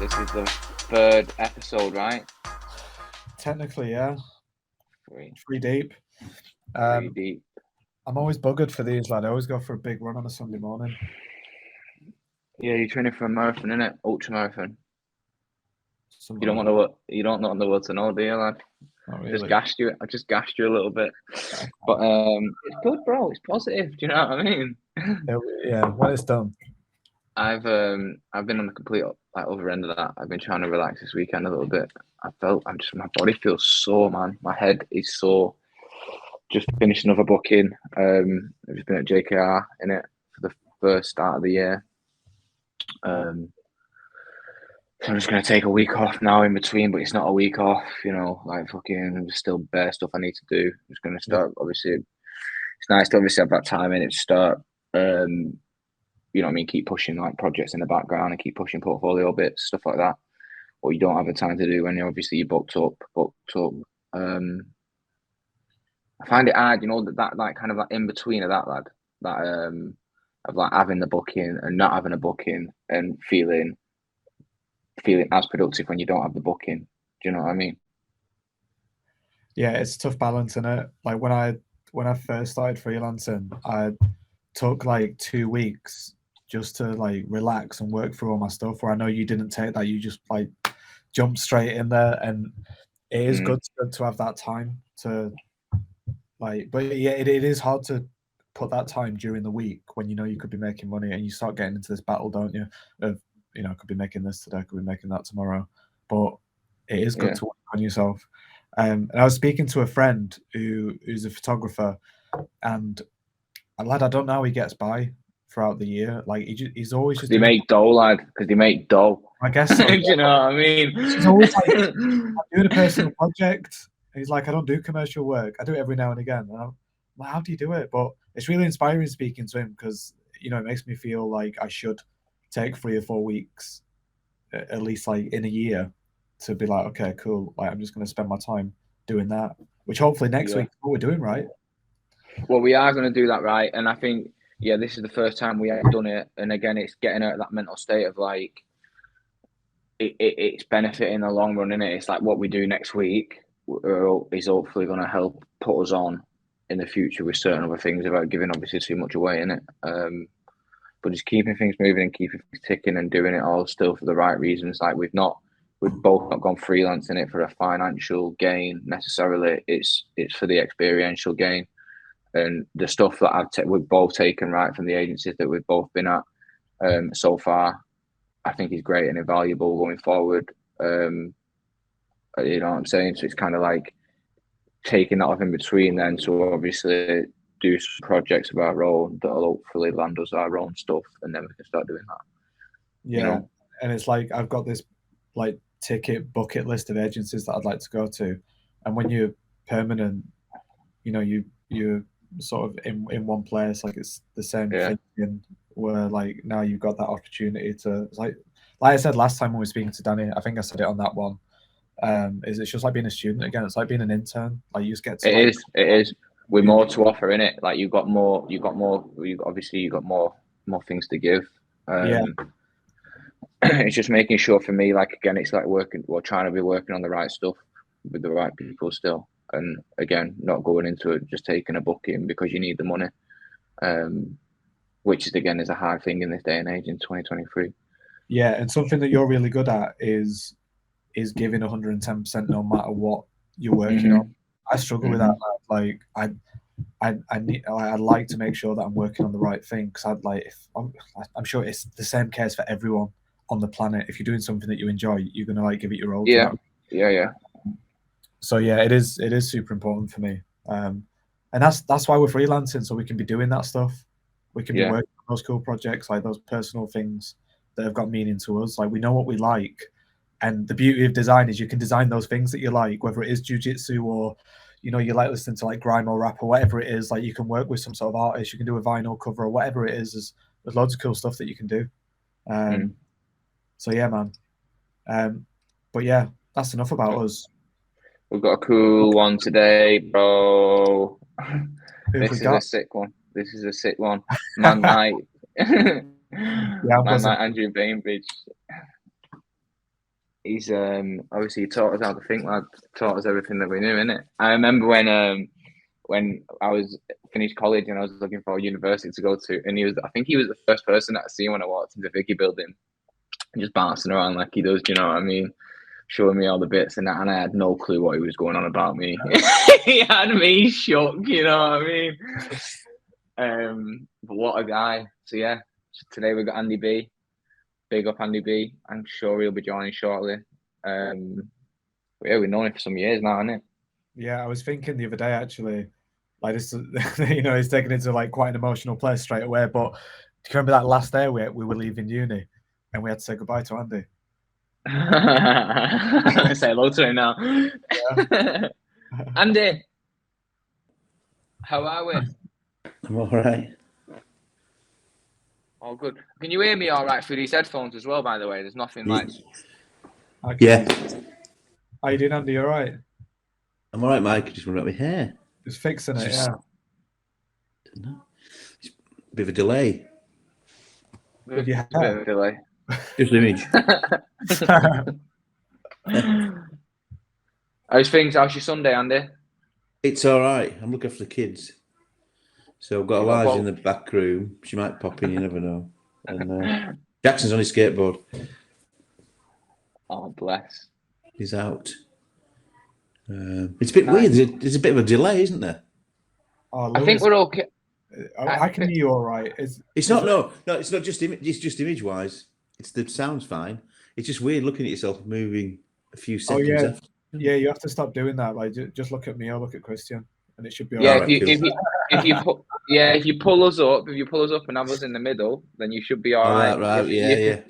This is the third episode, right? Technically, yeah. Three. Three deep. Three deep. I'm always buggered for these, lad. I always go for a big run on a Sunday morning. Yeah, you're training for a marathon, innit? Ultra marathon. Something You don't like want to. You don't know the world to know, do you, lad? Not Just really. gassed you. I just gassed you a little bit, but it's good, bro. It's positive. Do you know what I mean? Yeah, when it's done. I've been on the complete other end of that. I've been trying to relax this weekend a little bit. My body feels sore, man. My head is sore. Just finished another booking. I've just been at JKR in it for the first start of the year. So I'm just gonna take a week off now in between, but it's not a week off, like fucking there's still bare stuff I need to do. I'm just gonna start obviously it's nice to obviously have that time in it to start you know what I mean, keep pushing like projects in the background and keep pushing portfolio bits, stuff like that. What you don't have the time to do when you're booked up. I find it hard, that like kind of like in between of that lad, that of like having the booking and not having a booking and feeling as productive when you don't have the booking. Do you know what I mean? Yeah, it's a tough balance, isn't it? Like when I first started freelancing, I took like 2 weeks just to like relax and work through all my stuff. Where I know you didn't take that, you just like jumped straight in there, and it is good to have that time to like. But yeah, it is hard to put that time during the week when you know you could be making money, and you start getting into this battle, don't you? Of I could be making this today, I could be making that tomorrow, but it is good to work on yourself. And I was speaking to a friend who's a photographer, and lad, I don't know how he gets by throughout the year. Like he's always just They make dough, lad. Because they make dough. I guess so. Do you know what I mean? He's always like, I'm doing a personal project. And he's like, I don't do commercial work. I do it every now and again. And I'm like, how do you do it? But it's really inspiring speaking to him because it makes me feel like I should take 3 or 4 weeks, at least like in a year, to be like, okay, cool. Like I'm just going to spend my time doing that, which hopefully next week is what we're doing, right? Well, we are going to do that, right? And I think, this is the first time we have done it. And again, it's getting out of that mental state of like, it's benefiting in the long run, isn't it? It's like what we do next week is hopefully going to help put us on in the future with certain other things without giving obviously too much away, innit? But just keeping things moving and keeping things ticking and doing it all still for the right reasons. Like we've both not gone freelance in it for a financial gain necessarily. It's for the experiential gain. And the stuff that we've both taken right from the agencies that we've both been at so far, I think is great and invaluable going forward. You know what I'm saying? So it's kind of like taking that off in between then. So obviously do some projects of our own that'll hopefully land us our own stuff, and then we can start doing that. Yeah, and it's like I've got this like bucket list of agencies that I'd like to go to, and when you're permanent, you're sort of in one place, like it's the same thing. Where like now you've got that opportunity to like I said last time when we were speaking to Danny, I think I said it on that one. It's just like being a student again. It's like being an intern. Like you just get to. It is. With more to offer in it. Like you've got more. Obviously you've got more things to give. It's just making sure for me. Like again, it's like trying to be working on the right stuff with the right people still. And again, not going into it just taking a booking because you need the money. Which is again is a hard thing in this day and age in 2023. Yeah, and something that you're really good at is giving 110% no matter what you're working on. I struggle with that. Like I'd like to make sure that I'm working on the right thing because I'm sure it's the same case for everyone on the planet. If you're doing something that you enjoy, you're gonna like give it your all. Yeah. So yeah, it is super important for me, and that's why we're freelancing, so we can be doing that stuff. We can be working on those cool projects, like those personal things that have got meaning to us. Like we know what we like. And the beauty of design is you can design those things that you like, whether it is jiu-jitsu or, you like listening to like grime or rap or whatever it is. Like you can work with some sort of artist, you can do a vinyl cover or whatever it is. There's loads of cool stuff that you can do. So yeah, man. But yeah, that's enough about us. We've got a cool one today, bro. This is a sick one. Man Night. Man Night, Andrew Bainbridge. he's obviously he taught us how to think, lad. Taught us everything that we knew, innit? I remember when I was finished college and I was looking for a university to go to, and I think he was the first person that I seen when I walked into Vicky building, just bouncing around like he does. Do you know what I mean? Showing me all the bits and that, and I had no clue what he was going on about me. He had me shook, you know what I mean? But what a guy. So yeah, today we got Andy B. Big up Andy B. I'm sure he'll be joining shortly. Yeah, we've known him for some years now, isn't it? Yeah, I was thinking the other day actually, like this, he's taken it to like quite an emotional place straight away. But do you remember that last day we were leaving uni, and we had to say goodbye to Andy? Say hello to him now. Yeah. Andy, how are we? I'm all right. All good. Can you hear me all right through these headphones as well, by the way? There's nothing like... Yeah. How you doing, Andy? You all right? I'm all right, Mike. I just went out my hair. Just fixing it, yeah. Don't know. It's a bit of a delay. With your A bit hair. of a delay. Just image. How's things? How's your Sunday, Andy? It's all right. I'm looking after the kids. So I've got You got Elijah in both? the back room. She might pop in, you never know. And Jackson's on his skateboard. Oh, bless. He's out. It's a bit weird. There's a bit of a delay, isn't there? Oh, I think we're okay. I can hear you all right. It's not. No, it's not just image. It's just image-wise. It's the sound's fine. It's just weird looking at yourself moving a few seconds. Oh, yeah. After. Yeah, you have to stop doing that. Like, just look at me or look at Christian, and it should be all Yeah, right. if you pull us up and have us in the middle, then you should be all right. Right. Yeah.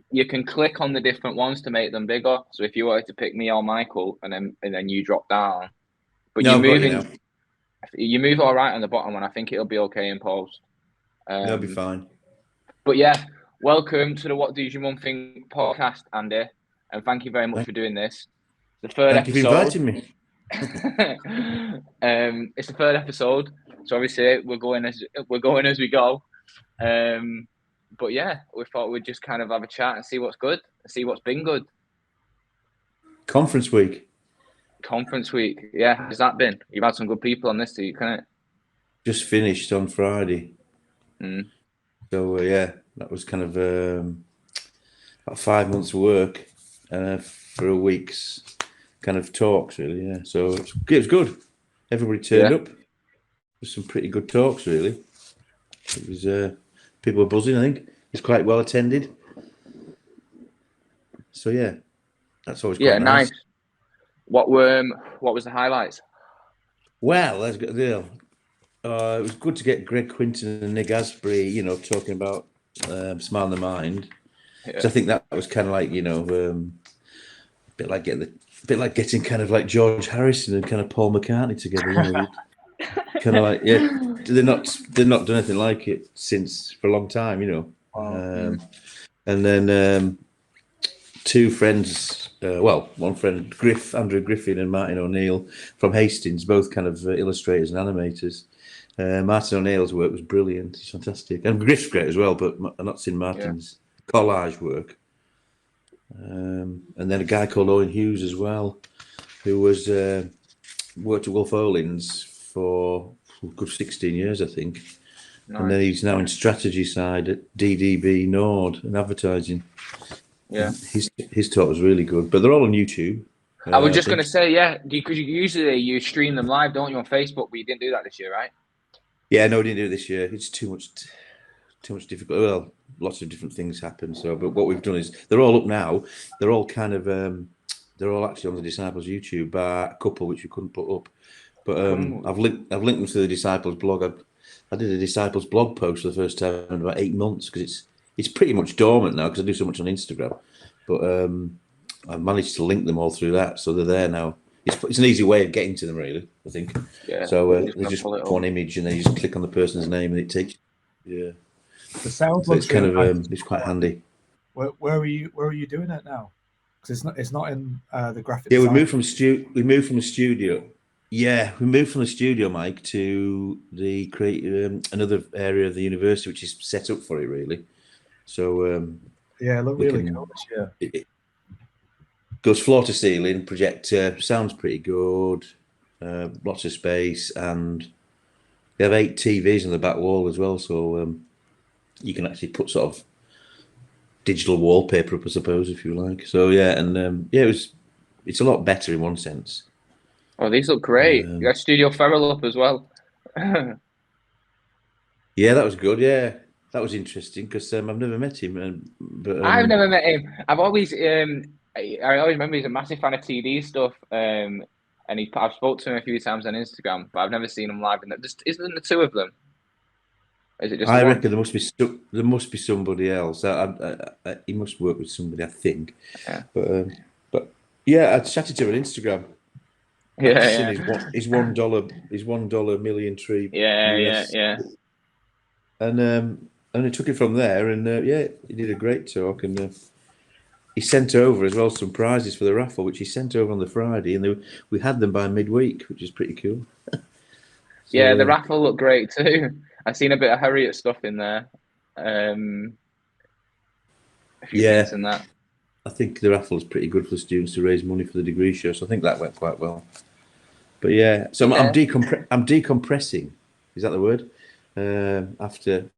You can click on the different ones to make them bigger. So if you wanted to pick me or Michael, and then you drop down, but No, you're moving. you know. You move all right on the bottom one. I think it'll be okay in post. That'll be fine. But yeah, welcome to the What Does Your Mum Think podcast, Andy, and thank you very much for doing this. The third Thank episode. you for inviting me. It's the third episode, so obviously we're going as we go. But yeah, we thought we'd just kind of have a chat and see what's good, and see what's been good. Conference week. Yeah. How's that been? You've had some good people on this week, hasn't it? Just finished on Friday. So yeah, that was kind of about 5 months' work for a week's kind of talks, really. Yeah, so it was good. Everybody turned up. There's some pretty good talks, really. It was people were buzzing. I think it was quite well attended. So yeah, that's always quite nice. What was the highlights? Well, let's get the deal. It was good to get Greg Quinton and Nick Asprey, talking about Smile in the Mind. Yeah. So I think that was kind of like, a bit like getting kind of like George Harrison and kind of Paul McCartney together. Kind of like, yeah, they're not done anything like it for a long time, Wow. And then two friends. One friend, Andrew Griffin and Martin O'Neill from Hastings, both kind of illustrators and animators. Martin O'Neill's work was brilliant. He's fantastic. And Griff's great as well, but I've not seen Martin's collage work. And then a guy called Owen Hughes as well, who was worked at Wolf Olins for a good 16 years, I think. Nice. And then he's now in strategy side at DDB Nord and advertising. Yeah, his talk was really good, but they're all on YouTube. I was just going to say, because you stream them live, don't you, on Facebook? But you didn't do that this year, right? Yeah, no, we didn't do it this year. It's too much difficult. Well, lots of different things happen. So, but what we've done is they're all up now. They're all kind of they're all actually on the Disciples YouTube. A couple which we couldn't put up, but I've linked them to the Disciples blog. I did a Disciples blog post for the first time in about 8 months because it's pretty much dormant now because I do so much on Instagram. But I've managed to link them all through that, so they're there now. It's an easy way of getting to them, really, I think. Yeah. So there's just one image, and then you just click on the person's name, and it takes. Yeah. The sound so looks it's kind of it's quite handy. Where are you doing it now? Because it's not in the graphic. Yeah, we moved from the studio. Yeah, we moved from the studio, Mike, to the another area of the university, which is set up for it, really. So yeah, it looked really cool this year. goes floor to ceiling, projector, sounds pretty good, lots of space, and they have 8 TVs on the back wall as well, so you can actually put sort of digital wallpaper up, I suppose, if you like. So yeah, and it's a lot better in one sense. Oh, these look great. You got Studio Feral up as well. Yeah, that was good. Yeah, that was interesting because I've never met him. But I've never met him. I've always, I always remember he's a massive fan of TD stuff. And I've spoke to him a few times on Instagram, but I've never seen him live. And isn't the two of them? Is it just I one? reckon there must be somebody else. He must work with somebody, I think. Yeah. But yeah, I chatted to him on Instagram. Yeah, His $1 million tree. Yeah. And he took it from there, and he did a great talk, and he sent over as well some prizes for the raffle, which he sent over on the Friday, and we had them by midweek, which is pretty cool. Yeah, the raffle looked great too. I've seen a bit of Harriet stuff in there. A few things in that. I think the raffle is pretty good for the students to raise money for the degree show, so I think that went quite well. But yeah, so I'm decompressing. Is that the word? After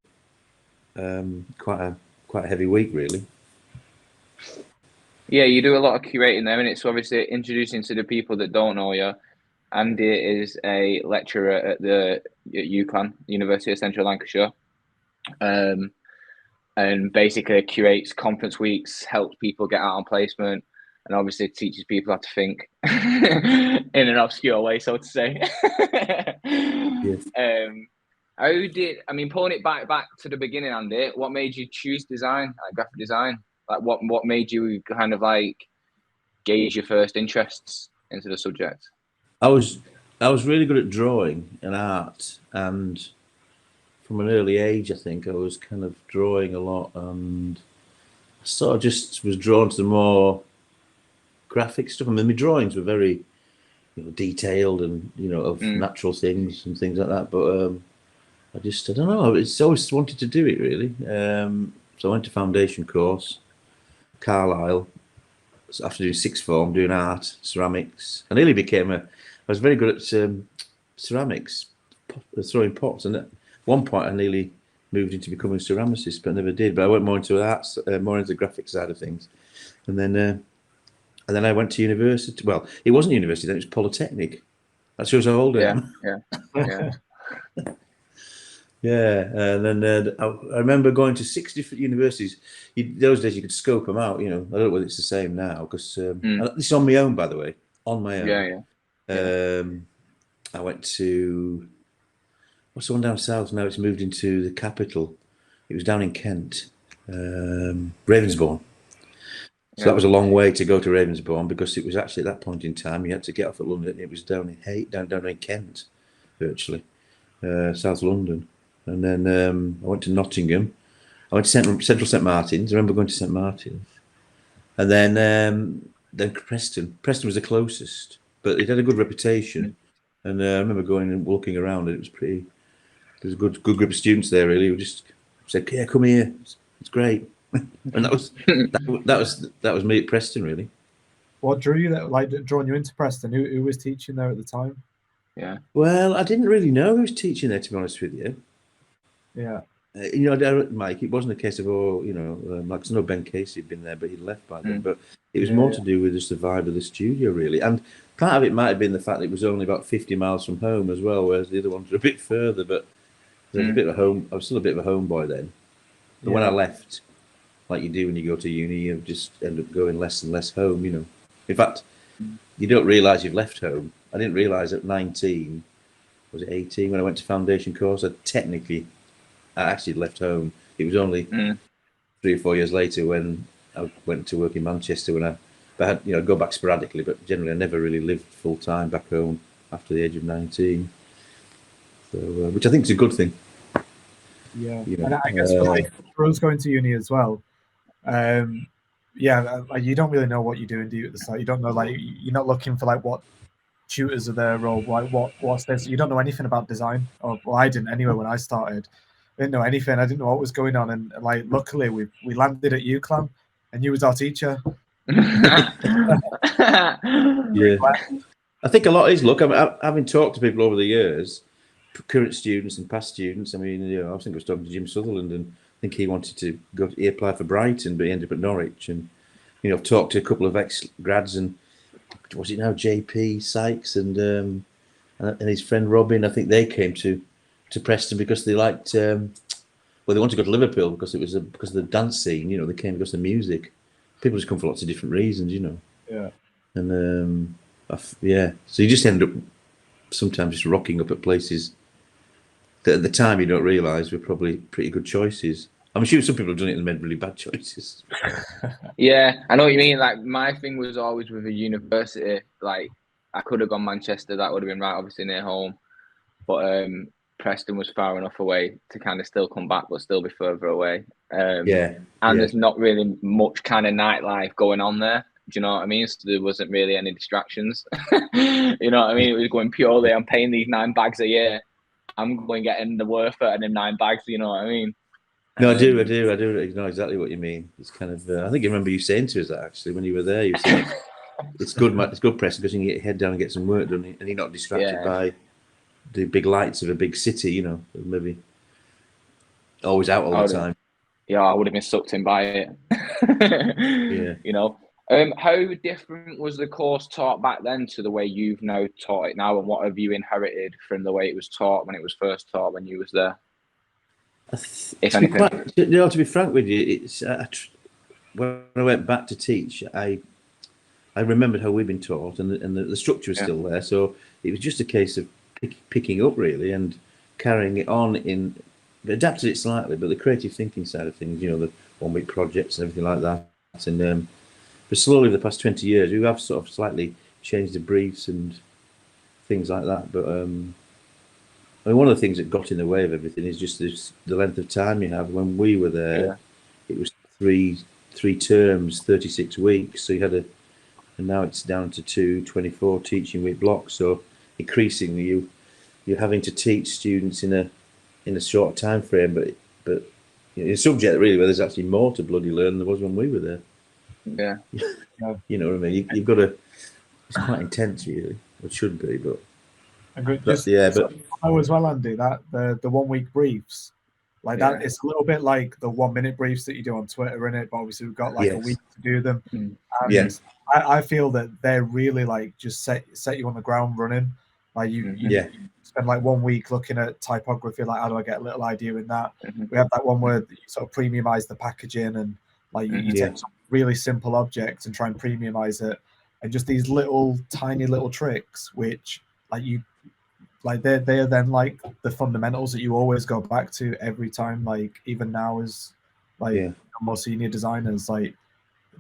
quite a heavy week, really. Yeah, you do a lot of curating there, and it's obviously introducing to the people that don't know you. Andy is a lecturer at Uclan, University of Central Lancashire, and basically curates conference weeks, helps people get out on placement, and obviously teaches people how to think in an obscure way, so to say. Yes. Pulling it back to the beginning, Andy, what made you choose design, like graphic design? Like what made you kind of like gauge your first interests into the subject? I was really good at drawing and art, and from an early age, I think I was kind of drawing a lot, and I sort of just was drawn to the more graphic stuff. I mean, my drawings were very, detailed and of natural things and things like that. But I don't know. It's always wanted to do it really. So I went to foundation course, Carlisle. So after doing sixth form, doing art, ceramics, I nearly became I was very good at ceramics, throwing pots, and at one point I nearly moved into becoming a ceramicist, but I never did. But I went more into arts, more into the graphic side of things, and then I went to university. Well, it wasn't university then; it was Polytechnic. That shows how old I am. Yeah. Yeah, and then I remember going to 6 different universities. Those days you could scope them out. I don't know whether it's the same now because this is on my own, by the way, on my own. Yeah. I went to what's the one down south now? It's moved into the capital. It was down in Kent, Ravensbourne. So that was a long way to go to Ravensbourne because it was actually at that point in time you had to get off at London. It was down in Kent, virtually, South London. And then I went to Nottingham. I went to Central St Martin's. I remember going to St Martin's. And then Preston. Preston was the closest, but it had a good reputation. And I remember going and walking around, and there was a good group of students there. Really, who just said, "Yeah, come here. It's great." And that was me at Preston, really. What drew you drawn you into Preston? Who was teaching there at the time? Yeah. Well, I didn't really know who was teaching there, to be honest with you. Yeah. Mike, it wasn't a case of, like, I know Ben Casey had been there, but he'd left by then. But it was more to do with just the vibe of the studio, really. And part of it might have been the fact that it was only about 50 miles from home as well, whereas the other ones were a bit further. But there was a bit of a home. I was still a bit of a homeboy then. But when I left, like you do when you go to uni, you just end up going less and less home. In fact, you don't realise you've left home. I didn't realise at 19, was it 18, when I went to foundation course, I actually left home. It was only 3 or 4 years later when I went to work in Manchester when I had, go back sporadically, but generally I never really lived full time back home after the age of 19. So, which I think is a good thing. Yeah, and I guess for us going to uni as well, you don't really know what you're doing, do you, at the start? You don't know, you're not looking for what tutors are there or what's this. You don't know anything about design. Well, I didn't anyway when I started. I didn't know anything. I didn't know what was going on. And luckily we landed at Uclan and you was our teacher. Yeah. I think a lot is luck. I mean, having talked to people over the years, current students and past students. I mean, I think I was talking to Jim Sutherland, and I think he wanted to he applied for Brighton, but he ended up at Norwich. And I've talked to a couple of ex-grads, and was it now JP Sykes and his friend Robin? I think they came to Preston because they liked. Well, they wanted to go to Liverpool because it was because of the dance scene. They came because of the music. People just come for lots of different reasons. Yeah. And yeah, so you just end up sometimes just rocking up at places that at the time you don't realise were probably pretty good choices. I'm sure some people have done it and made really bad choices. Yeah, I know what you mean. Like, my thing was always with a university. Like, I could have gone Manchester. That would have been right, obviously near home. But Preston was far enough away to kind of still come back, but still be further away. And there's not really much kind of nightlife going on there. Do you know what I mean? So there wasn't really any distractions. You know what I mean? It was going purely, I'm paying these 9 bags a year. I'm going getting the worth out of them 9 bags. You know what I mean? No, I do know exactly what you mean. It's kind of, I think I remember you saying to us that actually when you were there. You said it's good, Preston, because you can get your head down and get some work done, and you're not distracted by the big lights of a big city. Maybe always out all the time. Yeah, I would have been sucked in by it. Yeah. How different was the course taught back then to the way you've now taught it now, and what have you inherited from the way it was taught when it was first taught when you was there? To be frank with you, it's when I went back to teach, I remembered how we'd been taught, and the structure was still there. So it was just a case of picking up really and carrying it on adapted it slightly, but the creative thinking side of things, the 1 week projects and everything like that, and but slowly over the past 20 years we have sort of slightly changed the briefs and things like that. But I mean, one of the things that got in the way of everything is just the length of time you have. When we were there, it was three terms, 36 weeks. So you had and now it's down to 2 24 teaching week blocks. So increasingly you're having to teach students in a short time frame, but in a subject really where there's actually more to bloody learn than there was when we were there. Yeah. You know what I mean? You've got to. It's quite intense, really. It should be, but. But as well, Andy, that the 1 week briefs, like that, it's a little bit like the 1 minute briefs that you do on Twitter, in it. But obviously, we've got like a week to do them. And I feel that they're really like just set you on the ground running. Like you spend like 1 week looking at typography, like how do I get a little idea in that? We have that one where you sort of premiumize the packaging, and like you take some really simple objects and try and premiumize it, and just these tiny little tricks, which they're then like the fundamentals that you always go back to every time. Like even now as more senior designers, like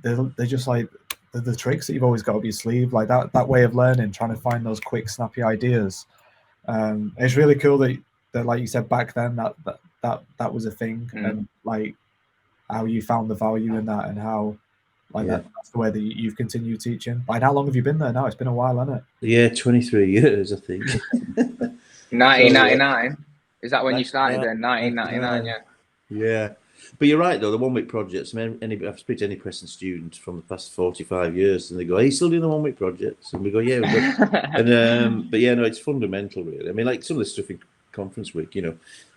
they're just like the tricks that you've always got up your sleeve, like that way of learning, trying to find those quick snappy ideas. It's really cool that like you said back then that was a thing, and like how you found the value in that, and how that's the way that you've continued teaching. Like how long have you been there now? It's been a while, hasn't it? Yeah, 23 years I think. 1999. Is that when you started then? 1999, yeah. But you're right though, the 1 week projects. I mean, I've spoken to any Preston student from the past 45 years, and they go, "Are you still doing the 1 week projects?" And we go, "Yeah." And but yeah, no, it's fundamental really. I mean, like some of the stuff in conference week, there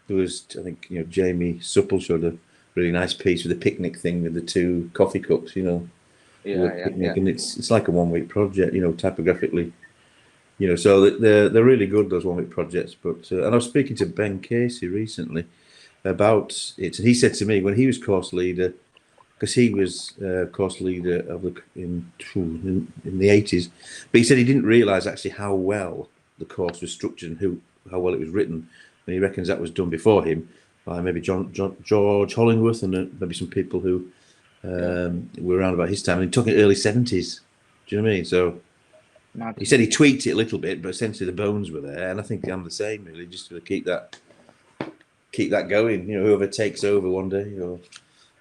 was, I think, Jamie Supple showed a really nice piece with the picnic thing with the 2 coffee cups, and it's like a 1 week project, typographically, so they're really good, those 1 week projects. But and I was speaking to Ben Casey recently about it, and he said to me when he was course leader, because he was course leader in the 80s, but he said he didn't realise actually how well the course was structured and how well it was written, and he reckons that was done before him by maybe George Hollingworth and maybe some people who were around about his time, and he took it early 70s. Do you know what I mean? So he said he tweaked it a little bit, but essentially the bones were there, and I think I'm the same really, just to keep that going. Whoever takes over one day or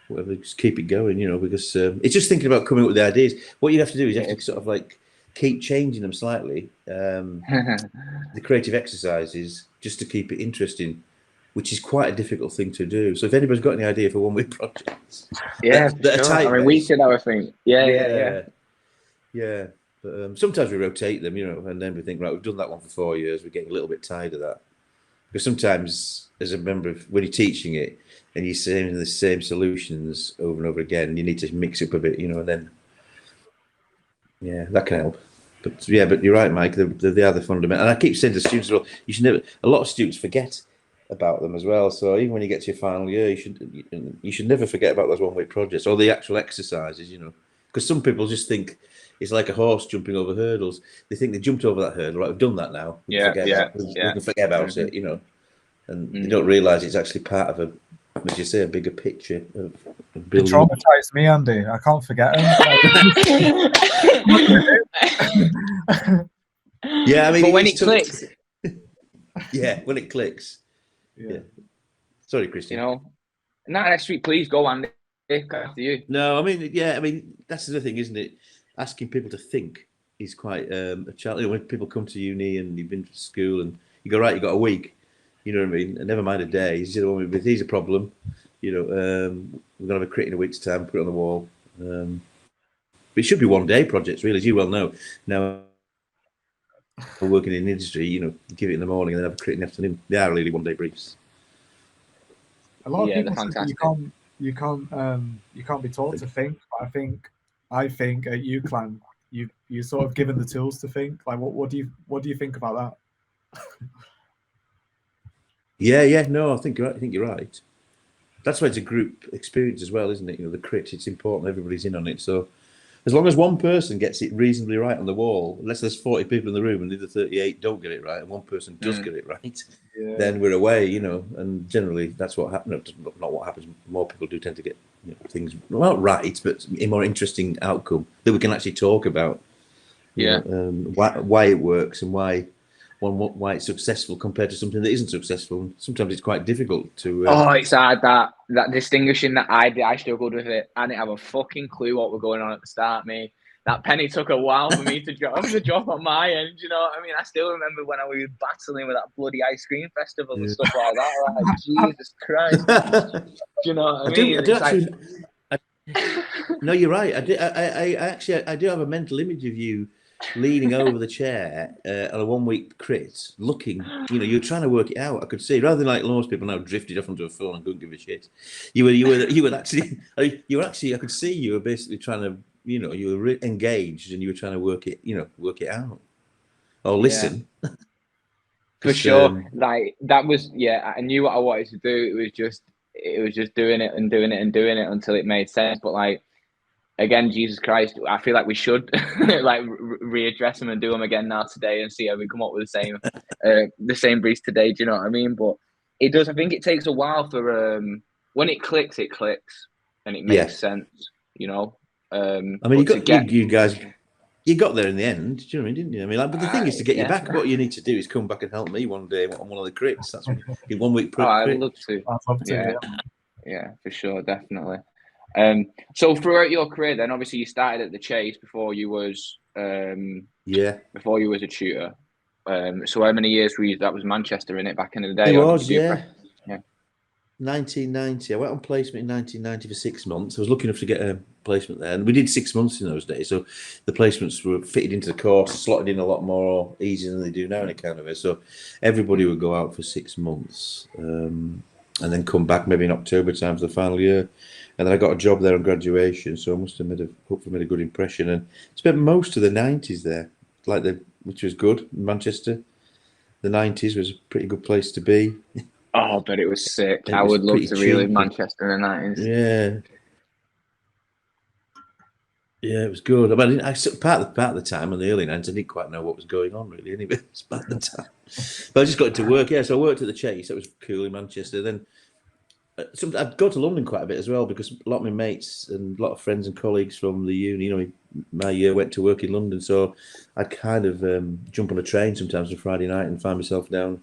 whatever, just keep it going. Because it's just thinking about coming up with the ideas. What you have to do is you have to sort of like keep changing them slightly. The creative exercises, just to keep it interesting, which is quite a difficult thing to do. So if anybody's got any idea for 1 week projects, we should have a thing. Yeah. But sometimes we rotate them, and then we think, right, we've done that one for 4 years. We're getting a little bit tired of that. Because sometimes, as a member, when you're teaching it and you're saying the same solutions over and over again, you need to mix up a bit, and then, that can help. But you're right, Mike. They are the fundamental. And I keep saying to students, well, you should never. A lot of students forget about them as well. So even when you get to your final year, you should never forget about those one-week projects or the actual exercises. Because some people just think it's like a horse jumping over hurdles. They think they jumped over that hurdle. Right, we've done that now. We can forget about it. And they don't realise it's actually part of a, as you say, a bigger picture of It building. traumatized me, Andy. I can't forget him. Yeah, I mean, but when it clicks, when it clicks. Yeah. Sorry, Christian. Next week, please go, Andy. After you. No, I mean that's the thing, isn't it? Asking people to think is quite a challenge. When people come to uni and you've been to school and you go, right, you got a week, you know what I mean? And never mind a day. Here's a problem. We're gonna have a crit in a week's time. Put it on the wall. But it should be 1 day projects, really, as you well know. Now, we're working in the industry. Give it in the morning and then have a crit in the afternoon. They are really 1 day briefs. A lot of people say you can't be taught to think. But I think at Uclan you sort of given the tools to think. Like what do you think about that? No, I think you're right. That's why it's a group experience as well, isn't it? The crit, it's important. Everybody's in on it. So as long as one person gets it reasonably right on the wall, unless there's 40 people in the room and the other 38 don't get it right, and one person does get it right, then we're away, and generally that's what happens. Not what happens. More people do tend to get things not right, but a more interesting outcome that we can actually talk about. Why it works and why it's successful compared to something that isn't successful. Sometimes it's quite difficult to. It's hard that distinguishing that I struggled with it. I didn't have a fucking clue what was going on at the start, mate. That penny took a while for me to drop on my end. You know what I mean? I still remember when I was battling with that bloody ice cream festival and stuff like that. Like, Jesus Christ. Do you know what I mean? No, you're right. I do have a mental image of you leaning over the chair on a 1 week crit, looking. You're trying to work it out. I could see, rather than like most people now drifted off onto a phone and couldn't give a shit. You were actually. I could see you were basically trying to. You were engaged and you were trying to work it out or listen. For sure. Like that was, I knew what I wanted to do. It was just doing it and doing it and doing it until it made sense. But like, again, Jesus Christ, I feel like we should like readdress them and do them again now today and see how we come up with the same briefs today. Do you know what I mean? But it does. I think it takes a while for when it clicks and it makes sense. I mean, you guys got there in the end. Do you know what I mean? Didn't you? I mean, but the thing is, to get you back, what you need to do is come back and help me one day on one of the crits. That's in 1 week. I'd love to. Yeah, for sure, definitely. So throughout your career, then obviously you started at the Chase before you was before you was a tutor. So how many years were you? That was Manchester, in it back in the day. It was, 1990. I went on placement in 1990 for 6 months. I was lucky enough to get a placement there, and we did 6 months in those days. So the placements were fitted into the course, slotted in a lot more easier than they do now in a kind of way. So everybody would go out for 6 months, and then come back maybe in October time for the final year. And then I got a job there on graduation, so I must have hopefully made a good impression. And spent most of the 90s there, which was good. Manchester, the 90s was a pretty good place to be. Oh, but it was sick. I would love to relive Manchester in the 90s. Yeah, it was good. I mean, part of the time in the early 90s, I didn't quite know what was going on really. Anyway, it's part of the time. But I just got into work. Yeah, so I worked at the Chase. That was cool in Manchester. Then I'd go to London quite a bit as well because a lot of my mates and a lot of friends and colleagues from the uni, my year went to work in London. So I'd kind of jump on a train sometimes on Friday night and find myself down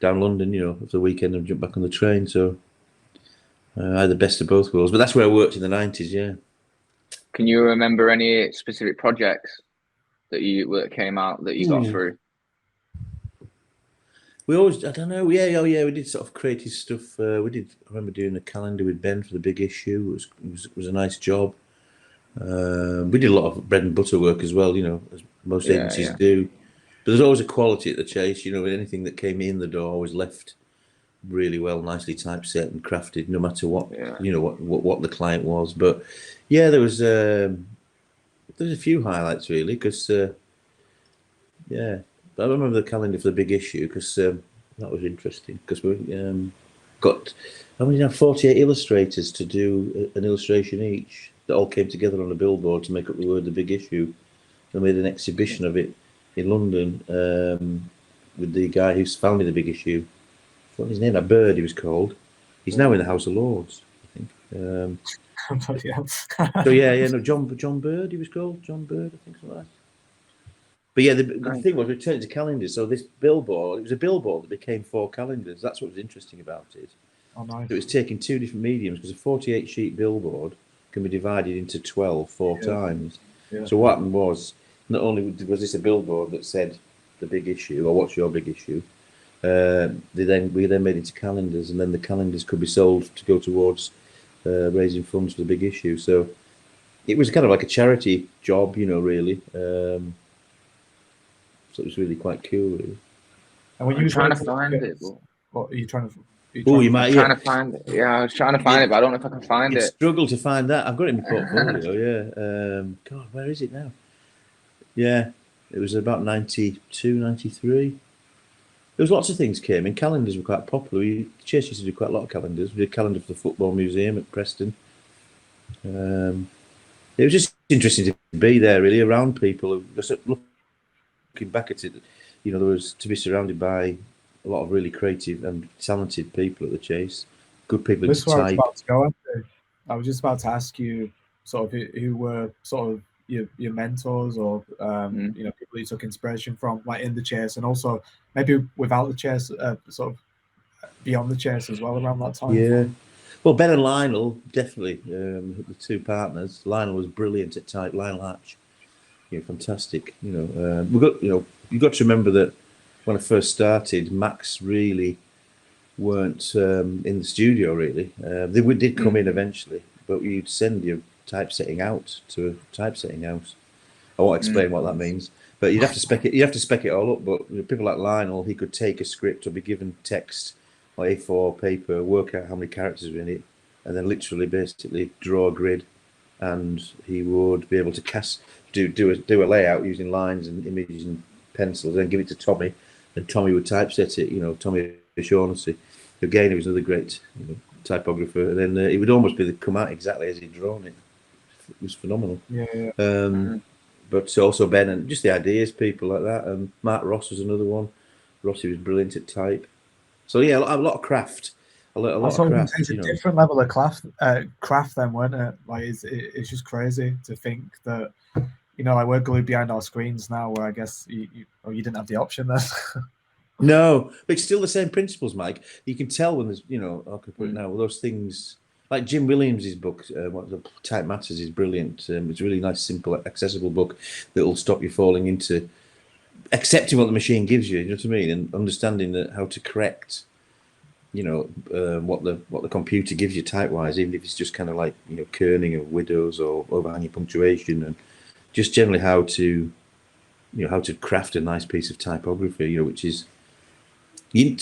London, for the weekend and jump back on the train. So I had the best of both worlds. But that's where I worked in the 90s, yeah. Can you remember any specific projects that came out that you got through? We always, I don't know, we did sort of creative stuff. I remember doing a calendar with Ben for the big issue. It was a nice job. We did a lot of bread and butter work as well, as most agencies do. But there's always a quality at the chase. Anything that came in the door was left really well, nicely typeset and crafted, no matter what what the client was. But yeah, there's a few highlights really, because I remember the calendar for the big issue, because that was interesting, because we got 48 illustrators to do an illustration each that all came together on a billboard to make up the word "the big issue." I made an exhibition of it in London with the guy who's founded the big issue. What's his name? That Bird, he was called. He's now in the House of Lords, I think. So John Bird, he was called John Bird, I think, something like that. But yeah, the thing was, we turned it to calendars. So this billboard, it was a billboard that became 4 calendars. That's what was interesting about it. Oh, nice. It was taking 2 different mediums, because a 48 sheet billboard can be divided into 12 4 times. Yeah. So what happened was, not only was this a billboard that said the big issue, or what's your big issue, we then made it into calendars, and then the calendars could be sold to go towards raising funds for the big issue. So it was kind of like a charity job, really. So it was really quite cool, really. And when you were trying to find it, what are you trying to? Trying to find it. Yeah, I was trying to find it, but I don't know if I can find it. Struggle to find that. I've got it in my portfolio. Yeah. God, where is it now? Yeah, it was about 92, 93. There was lots of things came in. Calendars were quite popular. Chase used to do quite a lot of calendars. We did a calendar for the Football Museum at Preston. It was just interesting to be there, really, around people. Looking back at it, there was to be surrounded by a lot of really creative and talented people at the Chase. Good people to type. I was about to go into. I was just about to ask you sort of who were sort of your mentors, or people you took inspiration from, like in the Chase, and also maybe without the Chase, sort of beyond the Chase as well around that time. Yeah. Well, Ben and Lionel, definitely, the 2 partners. Lionel was brilliant at type. Lionel Hatch, fantastic. You've got to remember that when I first started, Macs really weren't in the studio, really. They did come in eventually, but you'd send your typesetting out to a typesetting house. I won't explain what that means, but you'd have to spec it. You have to spec it all up. But people like Lionel, he could take a script or be given text or A4 paper, work out how many characters are in it, and then literally, basically, draw a grid, and he would be able to do a layout using lines and images and pencils, and then give it to Tommy, and Tommy would typeset it. Tommy O'Shaughnessy, again, he was another great typographer, and then it would almost come out exactly as he'd drawn it. It was phenomenal. Yeah. But also Ben, and just the ideas, people like that. And Mark Ross was another one. Rossi was brilliant at type. So yeah, a lot of craft. A lot of craft. It's a different level of craft then, weren't it? Like it's just crazy to think that like we're glued behind our screens now, where I guess you didn't have the option then. No, but it's still the same principles, Mike. You can tell when there's, I could put it now, those things, like Jim Williams' book, Type Matters, is brilliant. It's a really nice, simple, accessible book that will stop you falling into accepting what the machine gives you, you know what I mean, and understanding how to correct, what the computer gives you type-wise, even if it's just kind of like, kerning of widows or overhanging punctuation, and just generally how to craft a nice piece of typography, which is, you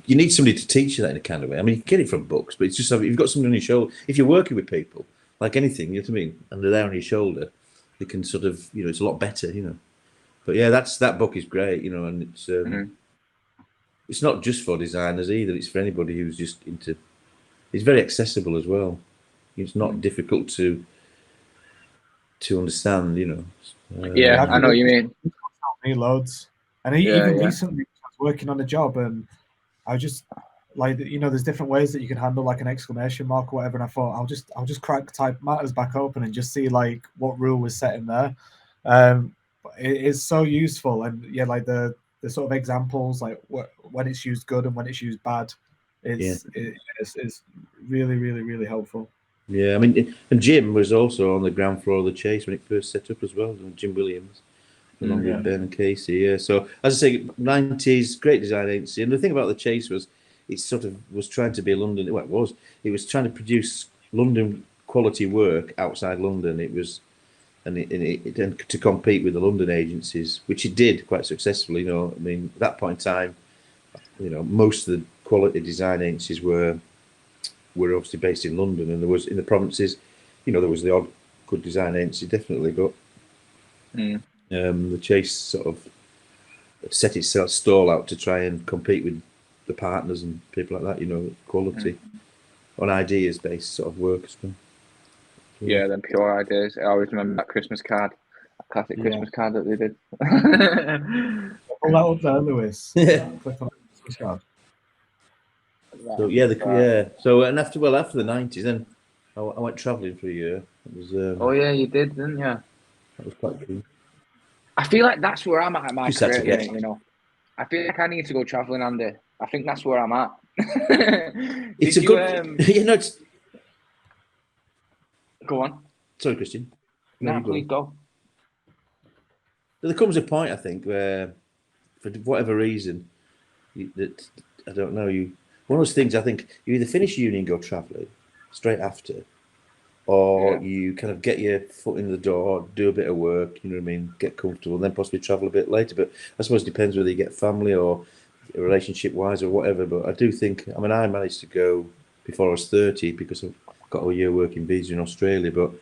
need somebody to teach you that in a kind of way. I mean, you can get it from books, but it's just if you've got something on your shoulder. If you're working with people, like anything, you know what I mean, and they're there on your shoulder, they can sort of, it's a lot better, But yeah, that book is great, and it's it's not just for designers either. It's for anybody who's just into. It's very accessible as well. It's not difficult to understand, Yeah, I know what you mean. Me loads, and even recently I was working on a job, and I just like there's different ways that you can handle like an exclamation mark or whatever, and I thought I'll just crack Type Matters back open and just see like what rule was set in there. It's so useful, and like the sort of examples, like when it's used good and when it's used bad, it's really, really, really helpful. Yeah, I mean, and Jim was also on the ground floor of the Chase when it first set up as well. Jim Williams, along with Ben and Casey. Yeah, so as I say, 90s, great design agency. And the thing about the Chase was, it sort of was trying to be a London. Well, it was trying to produce London quality work outside London. It was, and to compete with the London agencies, which it did quite successfully. You know, I mean, at that point in time, you know, most of the quality design agencies were obviously based in London, and there was in the provinces, you know, there was the odd good design agency definitely, but the Chase sort of set its stall out to try and compete with the partners and people like that, you know, quality on ideas based sort of work as well. Yeah, then pure ideas. I always remember that Christmas card, that classic Christmas card that they did. Pull that up there, Lewis. Yeah. Click on the Christmas card. So yeah, So and after the 90s, then I went travelling for a year. It was Oh yeah, you did, didn't you? that was quite cool. I feel like that's where I'm at my Just had career, to get- mate, you know. I feel like I need to go travelling, Andy. I think that's where I'm at. It's a good, you know. It's Go on. sorry, Christian. No, you go. please go. There comes a point, I think, where for whatever reason, that I don't know, one of those things. I think you either finish uni and go travelling straight after, or you kind of get your foot in the door, do a bit of work, you know what I mean, get comfortable, and then possibly travel a bit later. But I suppose it depends whether you get family or relationship wise or whatever. But I do think, I mean, I managed to go before I was 30 because I've got a year working visa in Australia. But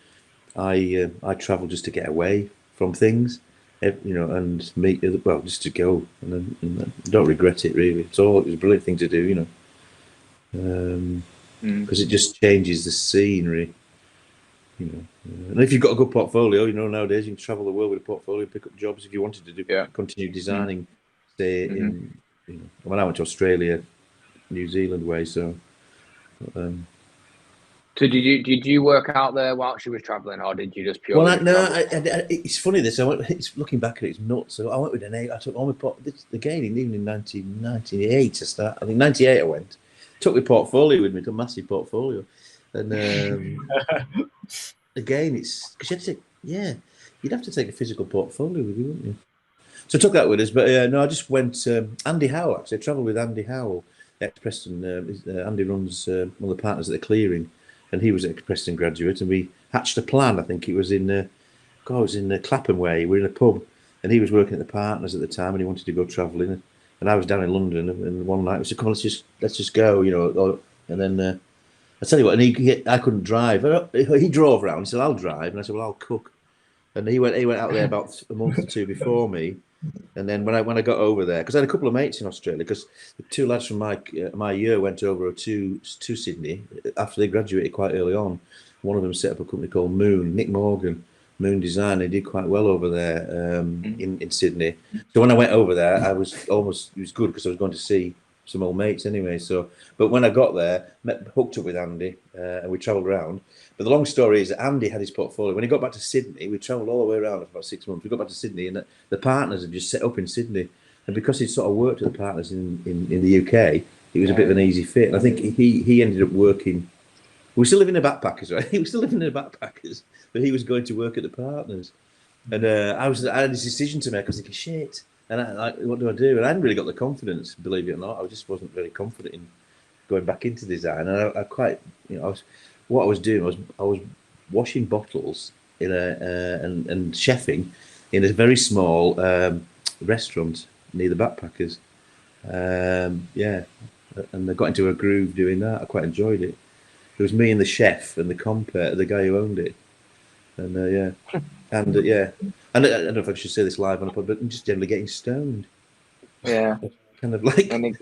I travel just to get away from things, you know, and meet, well, just to go, and don't regret it really. It was a brilliant thing to do, you know, because it just changes the scenery. You know, and if you've got a good portfolio, you know, nowadays you can travel the world with a portfolio, pick up jobs if you wanted to do, continue designing, stay in. You know, when I went to Australia, New Zealand way, so. So did you work out there while she was travelling, or did you just purely? Well, it's funny this. It's looking back at it, it's nuts. So I went with an eight. I took all my again, even in 1998. I think 98. I went, took my portfolio with me, a massive portfolio, and again, it's because you'd have to take a physical portfolio with you, wouldn't you? So I took that with us, but no, I just went. Andy Howell, actually, I travelled with Andy Howell, ex-Preston. Andy runs one of the partners at the Clearing, and he was an ex-Preston graduate, and we hatched a plan. I think it was in, Clapham Way. We were in a pub, and he was working at the partners at the time, and he wanted to go travelling, and I was down in London, and one night we said, "Come on, let's just go," you know, and then. I tell you what, and I couldn't drive. He drove around. He said, "I'll drive," and I said, "Well, I'll cook." And he went out there about a month or two before me. And then when I got over there, because I had a couple of mates in Australia, because the two lads from my year went over to Sydney after they graduated quite early on. One of them set up a company called Moon, Nick Morgan, Moon Design. They did quite well over there in Sydney. So when I went over there, it was good because I was going to see some old mates anyway. So, but when I got there, hooked up with Andy, and we travelled around. But the long story is, Andy had his portfolio. When he got back to Sydney, we travelled all the way around for about 6 months. We got back to Sydney, and the partners had just set up in Sydney. And because he'd sort of worked at the partners in the UK, it was a bit of an easy fit. And I think he ended up working. We were still living in the backpackers, right? He was still living in the backpackers, but he was going to work at the partners. And I had this decision to make. I was thinking, shit. And what do I do? And I hadn't really got the confidence, believe it or not. I just wasn't very confident in going back into design. And I quite, you know, what I was doing was I was washing bottles in and chefing in a very small restaurant near the backpackers. And I got into a groove doing that. I quite enjoyed it. It was me and the chef and the compere, the guy who owned it. And and and I don't know if I should say this live on a pod, but I'm just generally getting stoned. Yeah. Kind of like. I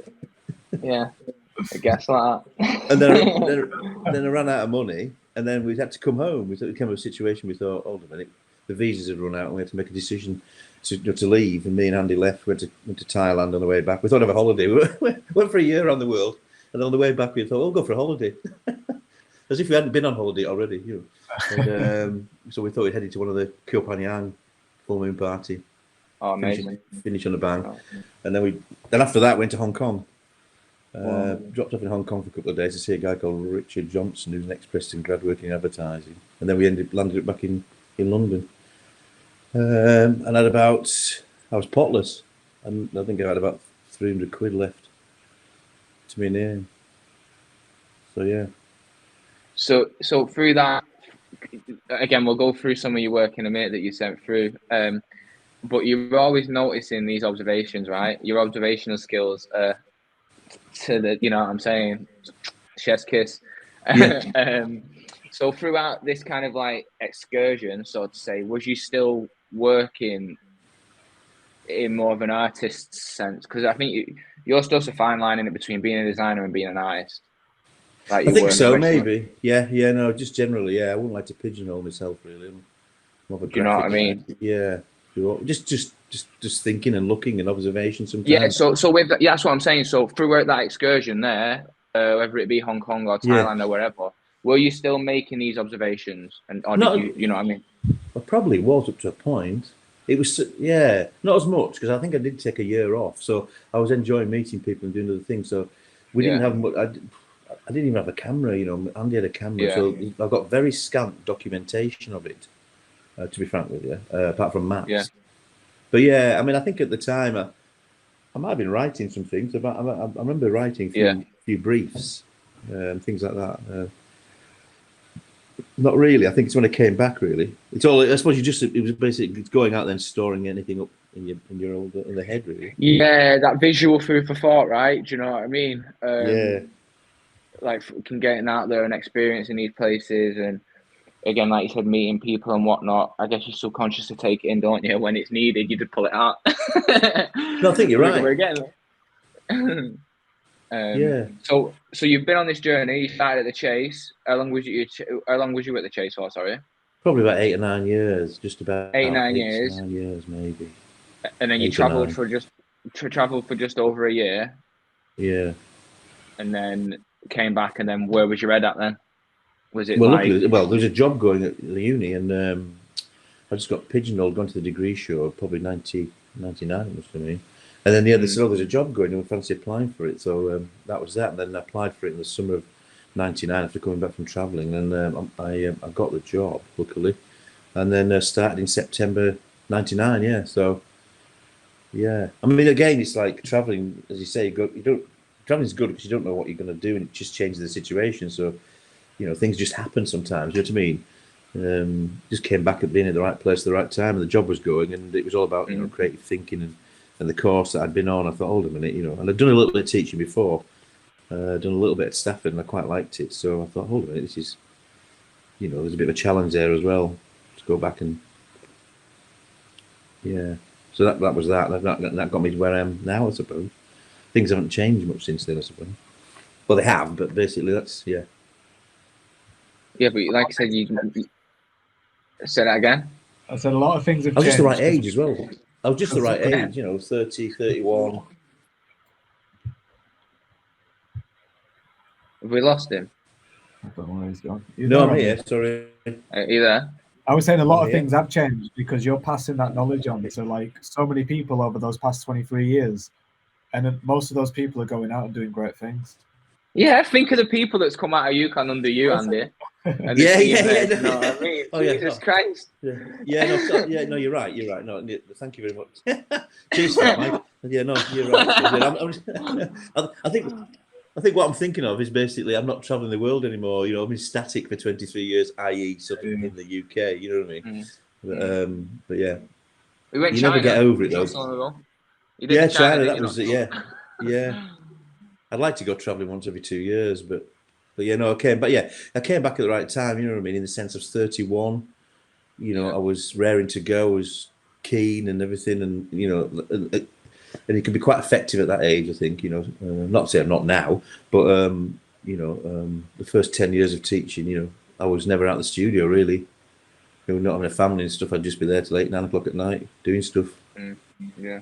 guess like that. And then I ran out of money, and then we had to come home. We came to a situation. We thought, hold a minute, the visas had run out, and we had to make a decision to leave. And me and Andy left. Went to Thailand on the way back. We thought of a holiday. We went for a year around the world, and on the way back we thought, we'll go for a holiday, as if we hadn't been on holiday already, you know. And, so we thought we'd headed to one of the Koh Phangan full moon party. Oh, amazing! Finish on a bang, and then after that went to Hong Kong. Dropped off in Hong Kong for a couple of days to see a guy called Richard Johnson, who's an ex-Preston grad working in advertising, and then we landed up back in London. And I was potless, and I think I had about 300 quid left to my name. So yeah. So through that again, we'll go through some of your work in a minute that you sent through. But you're always noticing these observations, right? Your observational skills to the, you know what I'm saying, chef's kiss. Yeah. So throughout this kind of like excursion, so to say, was you still working in more of an artist's sense? Because I think you're still a fine line in it between being a designer and being an artist. Like I you think were so, professional. maybe. Yeah, no, just generally, yeah. I wouldn't like to pigeonhole myself really. I'm more of a Do you know what I graphic. mean? Yeah. Just thinking and looking and observation Yeah. sometimes. So with that, yeah, that's what I'm saying. So throughout that excursion there, whether it be Hong Kong or Yeah. Thailand or wherever, were you still making these observations, and or did Not, you know what I mean? I probably was up to a point. It was, yeah, not as much because I think I did take a year off. So I was enjoying meeting people and doing other things. So we didn't Yeah. have much. I didn't even have a camera, you know. Andy had a camera, Yeah. so I got very scant documentation of it. To be frank with you, apart from maps. Yeah. But yeah, I mean, I think at the time I might have been writing some things. I remember writing a few briefs, things like that. Not really. I think it's when I came back. Really, it's all. I suppose it was basically going out there and storing anything up in your old in the head. Really. Yeah, that visual food for thought, right? Do you know what I mean? Yeah. Like can getting out there and experiencing these places, and again, like you said, meeting people and whatnot. I guess you're subconsciously take it in, don't you? When it's needed, you just pull it out. No, I think you're right. Again. Yeah. So you've been on this journey. You started at the Chase. How long was you? How long was you at the Chase for? Sorry. Probably about 8 or 9 years. Just about 8, 9 8 to years. 9 years, maybe. And then you 8 or 9. travelled for just over a year. Yeah. And then came back. And then where was your head at then? Was it Well, like? luckily, there was a job going at the uni, and I just got pigeonholed, gone to the degree show, probably 99 it must have been. And then they said, "Oh, there's a job going, and we fancy applying for it." So that was that. And then I applied for it in the summer of '99 after coming back from travelling, and I got the job, luckily. And then started in September '99. Yeah, so yeah. I mean, again, it's like travelling, as you say. Traveling's good because you don't know what you're going to do, and it just changes the situation. So you know, things just happen sometimes. You know what I mean? Just came back at being at the right place at the right time, and the job was going, and it was all about creative thinking and the course that I'd been on. I thought, hold a minute, you know, and I'd done a little bit of teaching before, done a little bit at Stafford, and I quite liked it. So I thought, hold a minute, this is, you know, there's a bit of a challenge there as well to go back and yeah. So that was that. That got me to where I am now, I suppose. Things haven't changed much since then, I suppose. Well, they have, but basically that's yeah. Yeah, but like I said, you say that again. I said a lot of things have I was changed. just the right age as well. I was just the right age, you know, 30, 31. Have we lost him? I don't know where he's gone. No, I'm here. Sorry. Are you there? I was saying a lot of things have changed because you're passing that knowledge on to like so many people over those past 23 years. And most of those people are going out and doing great things. Yeah, think of the people that's come out of Uclan under you, Andy. And Yeah. You know what I mean? Jesus Christ. No, you're right. No, thank you very much. Cheers for that, Mike. Yeah, no, you're right. I think what I'm thinking of is basically I'm not traveling the world anymore. You know, I've been static for 23 years, i.e., something in the UK. You know what I mean? But yeah, we went you China, never get over it though. Yeah, China. That was it. Yeah. I'd like to go traveling once every 2 years, but yeah, no, I came back at the right time. You know what I mean? In the sense of 31, you know, I was raring to go, I was keen and everything, and you know, and it can be quite effective at that age. I think, you know, not to say I'm not now, but you know, the first 10 years of teaching, you know, I was never out of the studio really. You know, not having a family and stuff. I'd just be there till 8, 9 o'clock at night doing stuff. Yeah.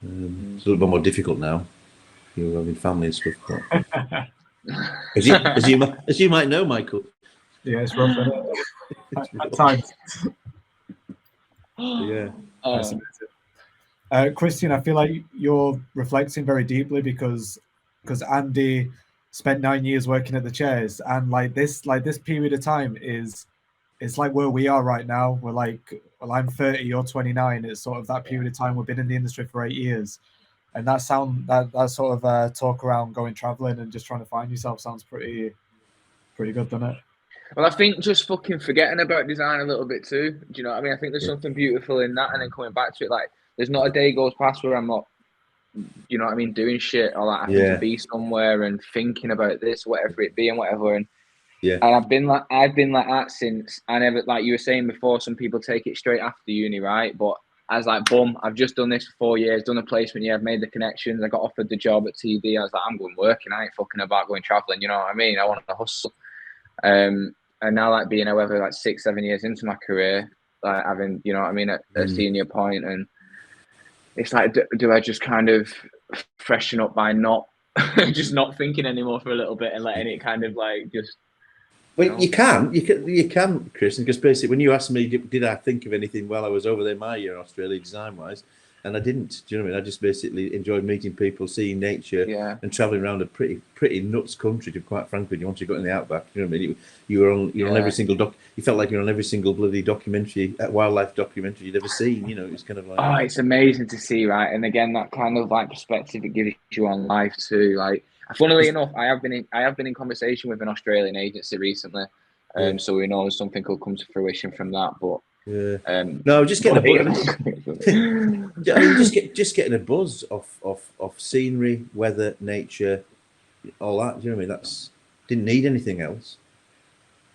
It's a little bit more difficult now. You know, having family and stuff. But as you might know, Michael. Yeah, it's rough. At times. Yeah. Christian, I feel like you're reflecting very deeply because Andy spent 9 years working at the chairs, and like this period of time it's like where we are right now. We're like, well, I'm 30, you're 29. It's sort of that period of time. We've been in the industry for 8 years. And that sort of talk around going traveling and just trying to find yourself sounds pretty good, doesn't it? Well, I think just fucking forgetting about design a little bit too. Do you know what I mean? I think there's something beautiful in that, and then coming back to it, like there's not a day goes past where I'm not, you know what I mean, doing shit or like having to be somewhere and thinking about this, whatever it be, and whatever. And I've been like that since I never, like you were saying before. Some people take it straight after uni, right? But I was like, boom, I've just done this for 4 years, done a placement year, I've made the connections, I got offered the job at TV. I was like, I'm going working, I ain't fucking about going traveling. You know what I mean? I want to hustle. And now, like being however like 6-7 years into my career, like having, you know what I mean, at a senior point, and it's like, do I just kind of freshen up by not just not thinking anymore for a little bit and letting it kind of like just. Well, you can, Chris, because basically when you asked me, did I think of anything while I was over there my year in Australia design-wise, and I didn't. Do you know what I mean? I just basically enjoyed meeting people, seeing nature, and traveling around a pretty nuts country. To quite frankly, once you got in the outback, you know what I mean. You were on every single You felt like you're on every single bloody documentary, wildlife documentary you'd ever seen. You know, it was kind of like. Oh, it's amazing to see, right? And again, that kind of like perspective it gives you on life too. Like, funnily enough, I have been in conversation with an Australian agency recently, so we know something could come to fruition from that. But no, just getting a buzz. I mean, just getting a buzz off scenery, weather, nature, all that. Do you know what I mean? Didn't need anything else.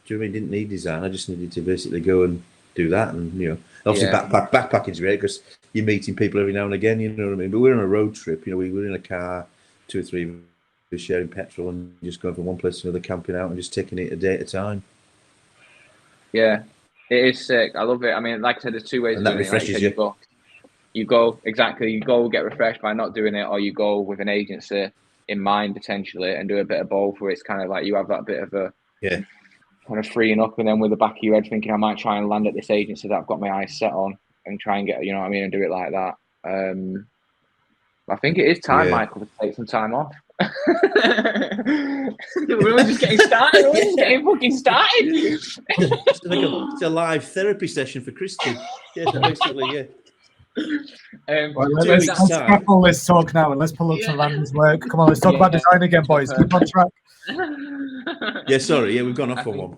Do you know what I mean? Didn't need design. I just needed to basically go and do that, and you know, obviously backpacking's great because you're meeting people every now and again. You know what I mean? But we're on a road trip. You know, we were in a car, 2 or 3, sharing petrol and just going from one place to another, camping out and just taking it a day at a time. Yeah. It is sick. I love it. I mean, like I said, there's 2 ways and of that doing refreshes it. Like you go get refreshed by not doing it, or you go with an agency in mind potentially and do a bit of both, where it's kind of like you have that bit of a kind of freeing up, and then with the back of your head thinking I might try and land at this agency that I've got my eyes set on and try and get, you know what I mean, and do it like that. I think it is time, Michael, to take some time off. We're just getting started. We're just getting fucking started. It's a live therapy session for Christian. Yeah, basically, let's scrap all this talk now and let's pull up to Landon's work. Come on, let's talk about design again, boys. Keep on track. We've gone off on one.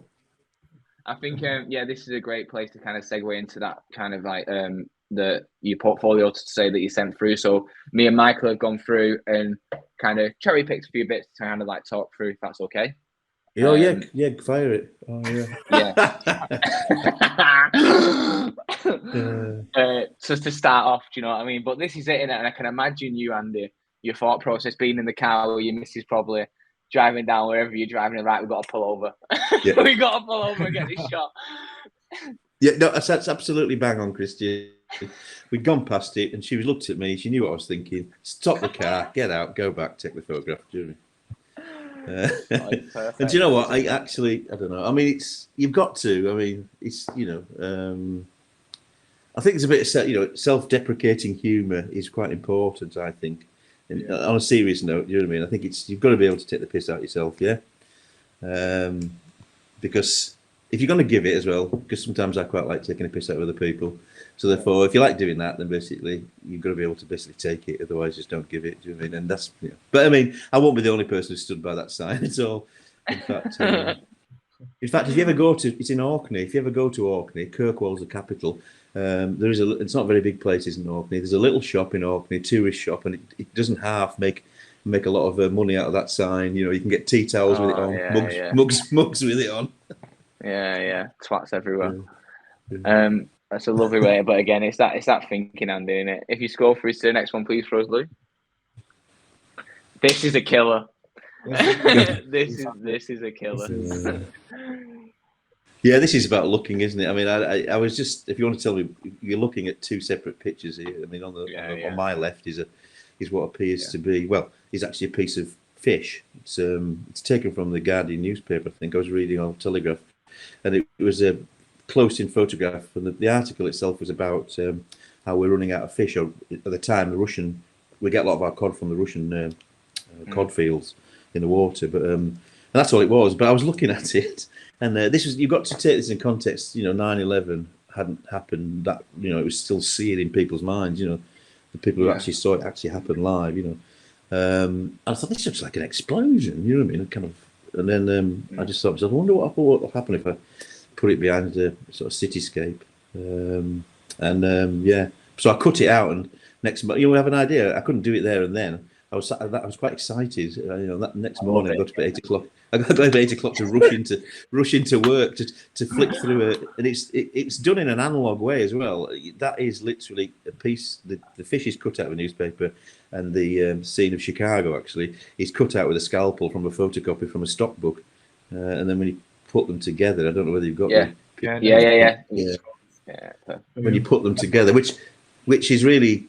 I think, this is a great place to kind of segue into that kind of like your portfolio to say that you sent through. So me and Michael have gone through and kind of cherry picked a few bits to kind of like talk through, if that's okay. Fire it. So to start off, do you know what I mean? But this is it, and I can imagine you, Andy, your thought process being in the car with your missus probably driving down wherever you're driving, right, we've got to pull over. We've got to pull over and get this shot. Yeah, no, that's absolutely bang on, Christian. We'd gone past it and she looked at me, she knew what I was thinking. Stop the car, get out, go back, take the photograph. Do you know what I mean? And do you know what? I don't know. I mean, you've got to. I mean, it's, you know, I think there's a bit of, self-deprecating humour is quite important, I think. And on a serious note, you know what I mean? I think you've got to be able to take the piss out yourself, because if you're going to give it as well, because sometimes I quite like taking a piss out of other people. So therefore, if you like doing that, then basically you've got to be able to basically take it. Otherwise, just don't give it. Do you know what I mean? And that's, But I mean, I won't be the only person who stood by that sign at all. In fact, if you ever go to, it's in Orkney. If you ever go to Orkney, Kirkwall's the capital. It's not a very big place, isn't Orkney? There's a little shop in Orkney, tourist shop, and it doesn't half make a lot of money out of that sign. You know, you can get tea towels with it on, mugs with it on. Twats everywhere. That's a lovely way, but again, it's that thinking, Andy, isn't it? If you scroll through to the next one, please, Rosalie. This is a killer. This is a killer. Yeah, this is about looking, isn't it? I mean, I was just, if you want to tell me, you're looking at 2 separate pictures here. I mean, on my left is what appears to be, well, is actually a piece of fish. It's taken from the Guardian newspaper, I think. I was reading on Telegraph, and it was a close-in photograph, and the article itself was about how we're running out of fish. Or at the time, we get a lot of our cod from the Russian cod fields in the water, but and that's all it was. But I was looking at it, and you've got to take this in context. 9/11 hadn't happened. That it was still seared in people's minds. The people who actually saw it actually happen live. I thought this looks like an explosion. You know what I mean? Kind of And then I just thought, I wonder what will happen if I put it behind a sort of cityscape. So I cut it out, and next month, we have an idea. I couldn't do it there and then. I was quite excited. That next morning I got up at 8 o'clock. I got up at 8 o'clock to rush into work to flick through it, and it's done in an analog way as well. That is literally a piece. The fish is cut out of a newspaper, and the scene of Chicago actually is cut out with a scalpel from a photocopy from a stock book, and then when you put them together, I don't know whether you've got them. Yeah. When you put them together, which is really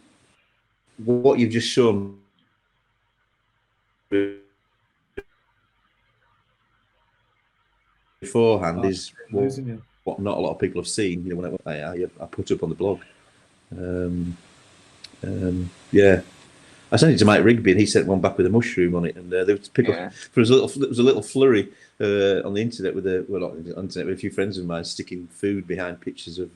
what you've just shown beforehand is what not a lot of people have seen. When I put up on the blog. I sent it to Mike Rigby, and he sent one back with a mushroom on it, and they would pick up. There was a little flurry on the internet with a few friends of mine sticking food behind pictures of.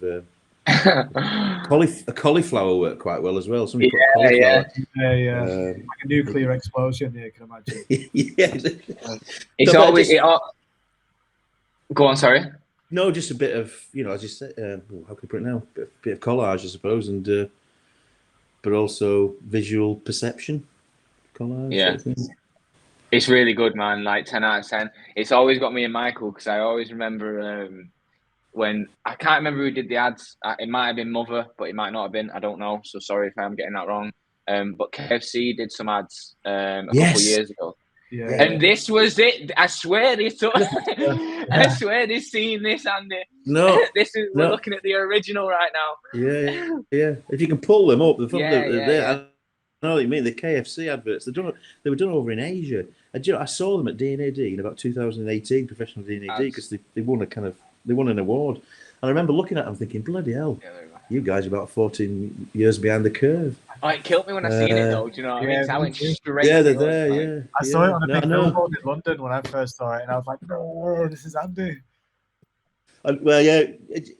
Cauliflower worked quite well as well. Somebody put cauliflower. Like a nuclear explosion. Yeah, you can imagine. It's always. Go on, sorry. No, just a bit of I just said. How can I put it now? A bit of collage, I suppose, and but also visual perception. Collage. Yeah. Sort of it's really good, man. Like 10 out of 10. It's always got me and Michael, because I always remember. When I can't remember who did the ads, it might have been Mother, but it might not have been. I don't know. So sorry if I'm getting that wrong. But KFC did some ads a couple of years ago. Yeah. And this was it. I swear they took. I swear they've seen this, Andy. No, we're looking at the original right now. Yeah. If you can pull them up, I know what you mean. The KFC adverts. They were done over in Asia. I saw them at d&ad in about 2018, professional d&ad, because they won an award. And I remember looking at them thinking, bloody hell, you guys are about 14 years behind the curve. Oh, it killed me when I seen it, though. Do you know what I mean? I went straight. Yeah, they're there. I saw it on a big billboard in London when I first saw it, and I was like, no, this is Andy. Well, yeah,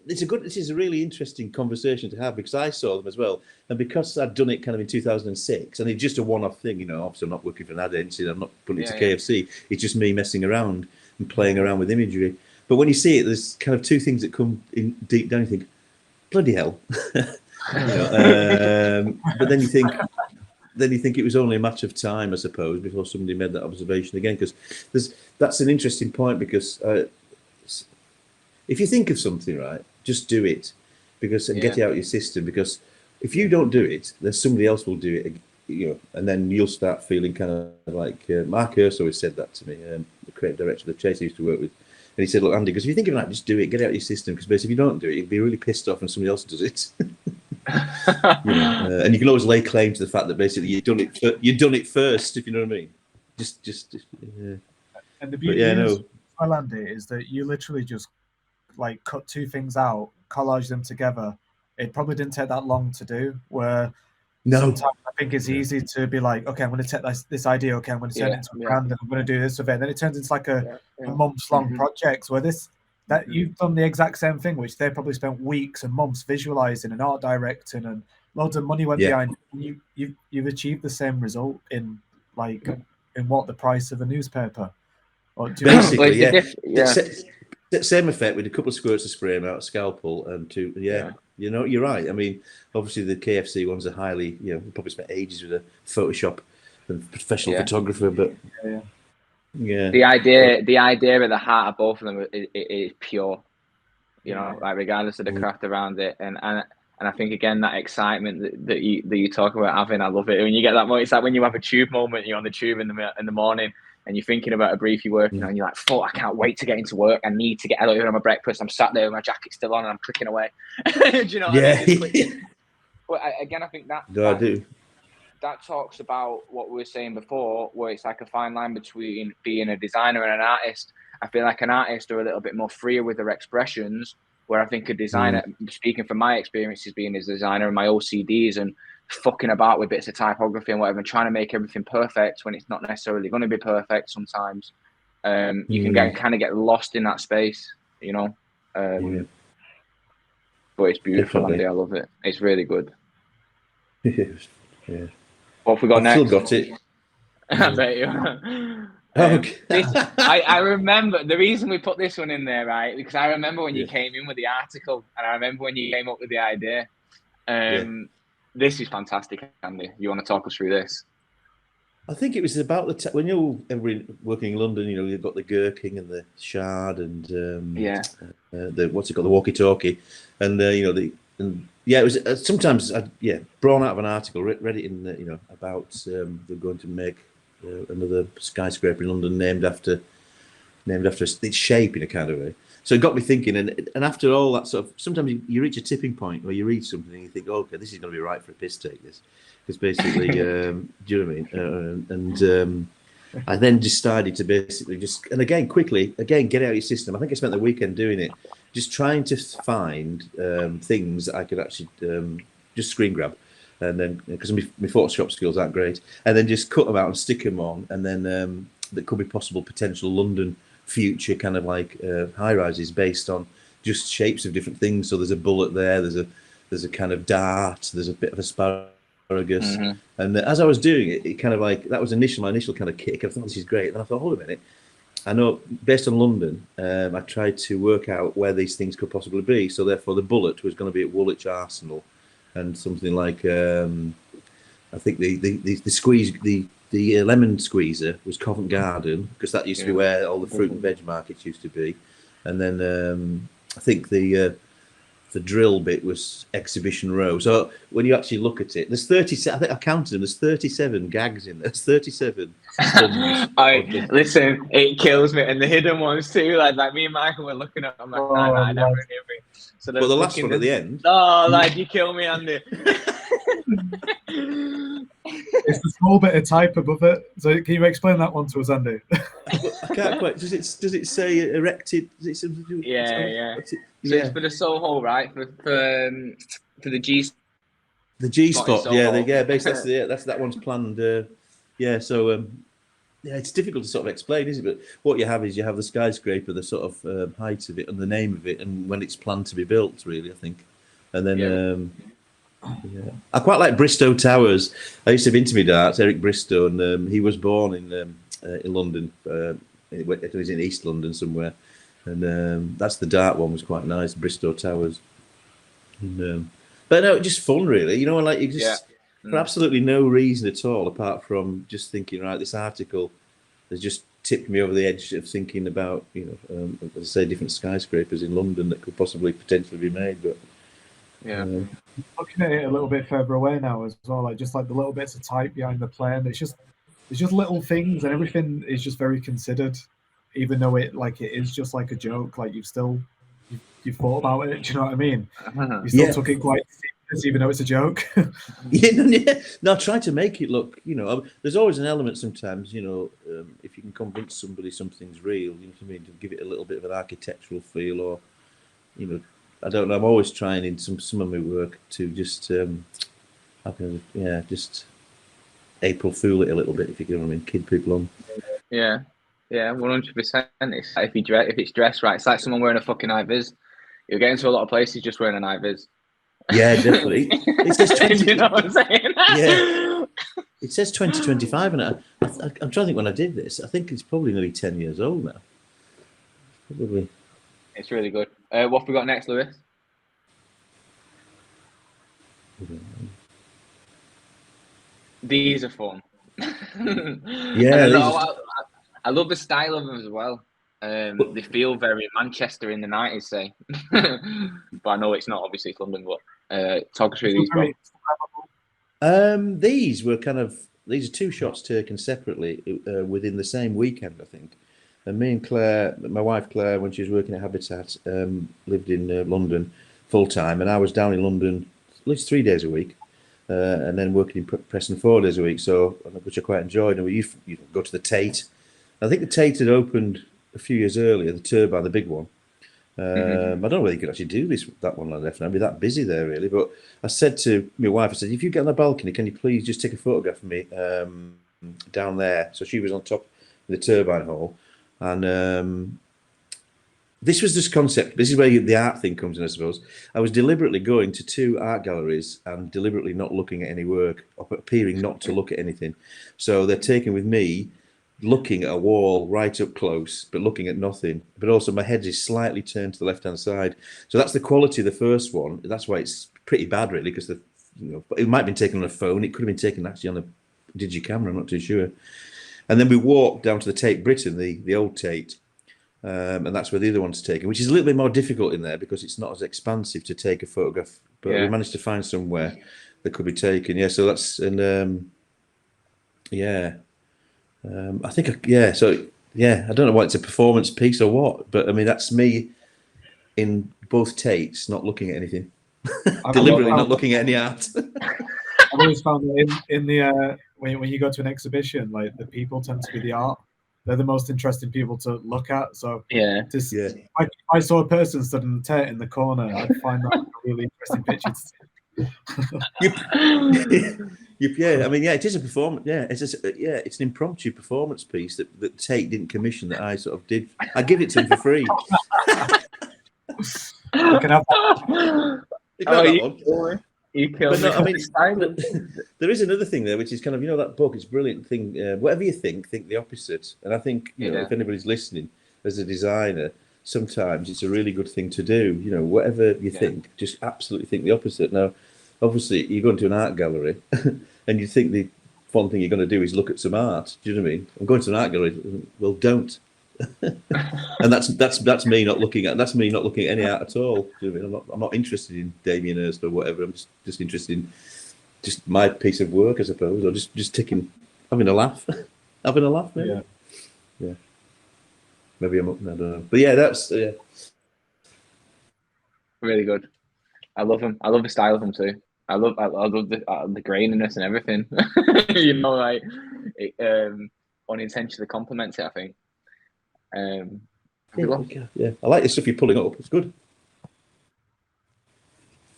this is a really interesting conversation to have, because I saw them as well, and because I'd done it kind of in 2006, and it's just a one-off thing, obviously I'm not working for an ad agency, I'm not putting it to KFC, it's just me messing around and playing around with imagery. But when you see it, there's kind of two things that come in deep down. You think, bloody hell. But then you think it was only a matter of time, I suppose, before somebody made that observation again. Because that's an interesting point, because if you think of something, right, just do it, and get it out of your system. Because if you don't do it, then somebody else will do it, and then you'll start feeling kind of like Mark Hurst always said that to me, the creative director of the Chase I used to work with. And he said, look, Andy, because if you think of that, just do it, get it out of your system, because basically if you don't do it, you'll be really pissed off when somebody else does it. And you can always lay claim to the fact that basically you've done it first, if you know what I mean. Just And the beauty of Andy is that you literally just like cut two things out, collage them together. It probably didn't take that long to do, where sometimes I think it's easy to be like, okay, I'm going to take this idea, okay, I'm going to turn it into a brand, and I'm going to do this with it. And then it turns into like a months-long project, where you've done the exact same thing, which they probably spent weeks and months visualizing and art directing, and loads of money went behind it. You've achieved the same result in the price of a newspaper. Basically, same effect with a couple of squirts of spray out, a scalpel, and two. You're right. I mean, obviously the KFC ones are highly, we probably spent ages with a Photoshop and professional photographer, but the idea at the heart of both of them is pure, like regardless of the craft around it, and I think again that excitement that you talk about having, I love it when you get that moment. It's like when you have a tube moment, you're on the tube in the morning, and you're thinking about a brief you're working on, and you're like, fuck, I can't wait to get into work. I need to get out of here on my breakfast. I'm sat there with my jacket still on and I'm clicking away. Do you know what I mean? But again, I think I do. That talks about what we were saying before, where it's like a fine line between being a designer and an artist. I feel like an artist are a little bit more freer with their expressions, where I think a designer, speaking from my experiences being a designer and my OCDs and fucking about with bits of typography and whatever, and trying to make everything perfect when it's not necessarily going to be perfect sometimes. You can kind of get lost in that space, but it's beautiful, Andy. I love it. It's really good. Yeah. What have we got next? Still got it. I bet you. I remember the reason we put this one in there, right? Because I remember when you came in with the article, and I remember when you came up with the idea. This is fantastic, Andy. You want to talk us through this? I think it was about the when you're working in London, you know, you've got the gherking and the shard and the what's it called, the walkie-talkie, and you know it was sometimes drawn out of an article, read it in you know about they're going to make another skyscraper in London named after its shape in a kind of way. So it got me thinking, and after all that sort of, sometimes you reach a tipping point where you read something and you think, oh, okay, this is going to be right for a piss take, this. Because basically, do you know what I mean? I then decided to basically quickly get out of your system. I think I spent the weekend doing it, just trying to find things that I could actually just screen grab. And then, because my Photoshop skills aren't great, and then just cut them out and stick them on, and then that could be possible potential London future kind of like high rises based on just shapes of different things. So there's a bullet there, there's a kind of dart, there's a bit of asparagus, and as I was doing it, it kind of like that was my initial kind of kick. I thought this is great. Then I thought, hold a minute, I know based on London, I tried to work out where these things could possibly be. So therefore, the bullet was going to be at Woolwich Arsenal, and something like I think the squeeze the lemon squeezer was Covent Garden, because that used to be where all the fruit and veg markets used to be, and then I think the drill bit was Exhibition Row. So when you actually look at it, there's 37. I think I counted them. There's 37 gags in there. There's 37. Listen, it kills me, and the hidden ones too. Like me and Michael were looking at them. Like, so but the last one at the end. Oh, like you kill me, Andy. It's the small bit of type above it. So can you explain that one to us, Andy? I can't quite. Does it say erected? Is it something to do? Yeah. So it's for the Soho, right? For the G. The G spot. Basically that's that one's planned. So it's difficult to sort of explain, isn't it? But what you have is the skyscraper, the sort of height of it, and the name of it, and when it's planned to be built. Really, I think, and then. I quite like Bristow Towers. I used to have into my darts, Eric Bristow, and he was born in London. It was in East London somewhere, and that's the dart one was quite nice, Bristow Towers. And, but no, just fun really. You know, like you just for absolutely no reason at all, apart from just thinking, right, this article has just tipped me over the edge of thinking about, you know, as I say, different skyscrapers in London that could possibly potentially be made, but. Looking at it a little bit further away now as well, like just like the little bits of type behind the plane, it's just little things, and everything is just very considered, even though it is just like a joke. Like you've thought about it. Do you know what I mean? You still took it quite serious, even though it's a joke. No, try to make it look. You know, there's always an element sometimes. You know, if you can convince somebody something's real, you know what I mean, to give it a little bit of an architectural feel, or you know. I don't know. I'm always trying in some of my work to just, just April Fool it a little bit, if you get what I mean. Kid people on. Yeah, 100%. It's like if it's dressed right, it's like someone wearing a fucking high vis. You'll get into a lot of places just wearing a high vis. Yeah, definitely. It says 20. You know what I'm saying? Yeah. It says 2025, and I'm trying to think when I did this. I think it's probably nearly 10 years old now. Probably. It's really good. What have we got next, Lewis? These are fun. I love the style of them as well. They feel very Manchester in the 90s, say. But I know it's not, obviously, it's London, but talk us through these, bro. These are two shots taken separately within the same weekend, I think. And me and Claire, my wife Claire, when she was working at Habitat, lived in London full time, and I was down in London at least 3 days a week, and then working in Preston 4 days a week. So, which I quite enjoyed. And we used to go to the Tate. I think the Tate had opened a few years earlier, the Turbine, the big one. I don't know whether you could actually do that one on left. I'd be that busy there really. But I said to my wife, I said, if you get on the balcony, can you please just take a photograph of me down there? So she was on top of the Turbine Hall. And this was this concept. This is where the art thing comes in, I suppose. I was deliberately going to two art galleries and deliberately not looking at any work, or appearing not to look at anything. So they're taken with me looking at a wall right up close, but looking at nothing. But also my head is slightly turned to the left-hand side. So that's the quality of the first one. That's why it's pretty bad, really, because it might have been taken on a phone. It could have been taken actually on a digicamera. I'm not too sure. And then we walked down to the Tate Britain, the old Tate, and that's where the other one's taken, which is a little bit more difficult in there because it's not as expansive to take a photograph. But we managed to find somewhere that could be taken. Yeah, so that's I think I don't know why it's a performance piece or what, but I mean that's me in both Tates not looking at anything, deliberately not looking at any art. I've always found that in the when you go to an exhibition, like the people tend to be the art. They're the most interesting people to look at. So if I saw a person stood in the Tate in the corner, I'd find that a really interesting picture to see. I mean, it is a performance. It's an impromptu performance piece that Tate didn't commission that I sort of did. I give it to him for free. You can have that. You killed me. I mean, there is another thing there, which is kind of, that book. It's a brilliant thing. Whatever you think the opposite. And I think, if anybody's listening as a designer, sometimes it's a really good thing to do. Whatever you think, just absolutely think the opposite. Now, obviously, you go into an art gallery and you think the one thing you're going to do is look at some art. Do you know what I mean? I'm going to an art gallery. Well, don't. And that's me not looking at any art at all. Do you know what I mean? I'm not interested in Damien Hirst or whatever. I'm just interested in just my piece of work, I suppose, or just having a laugh, maybe. Yeah. Maybe I'm up. I don't know. But that's really good. I love him. I love the style of him too. I love the graininess and everything. Unintentionally complements it, I think. I like the stuff you're pulling up. It's good.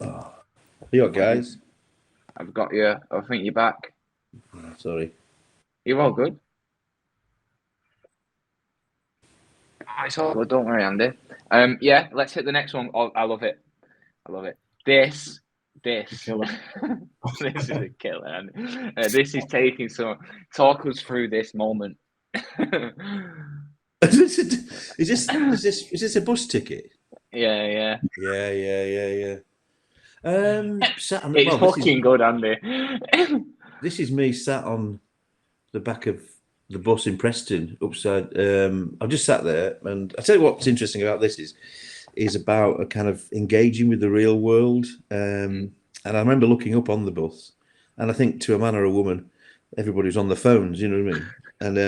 You got guys? I've got you. I think you're back. Sorry. You're all good. It's all good. Don't worry, Andy. Let's hit the next one. Oh, I love it. This. This is a killer. Andy. This is taking some. Talk us through this moment. Is this a bus ticket? Yeah. It's fucking good, Andy. This is me sat on the back of the bus in Preston, upside. I've just sat there, and I tell you what's interesting about this is about a kind of engaging with the real world. And I remember looking up on the bus, and I think to a man or a woman, everybody's on their phones. You know what I mean? And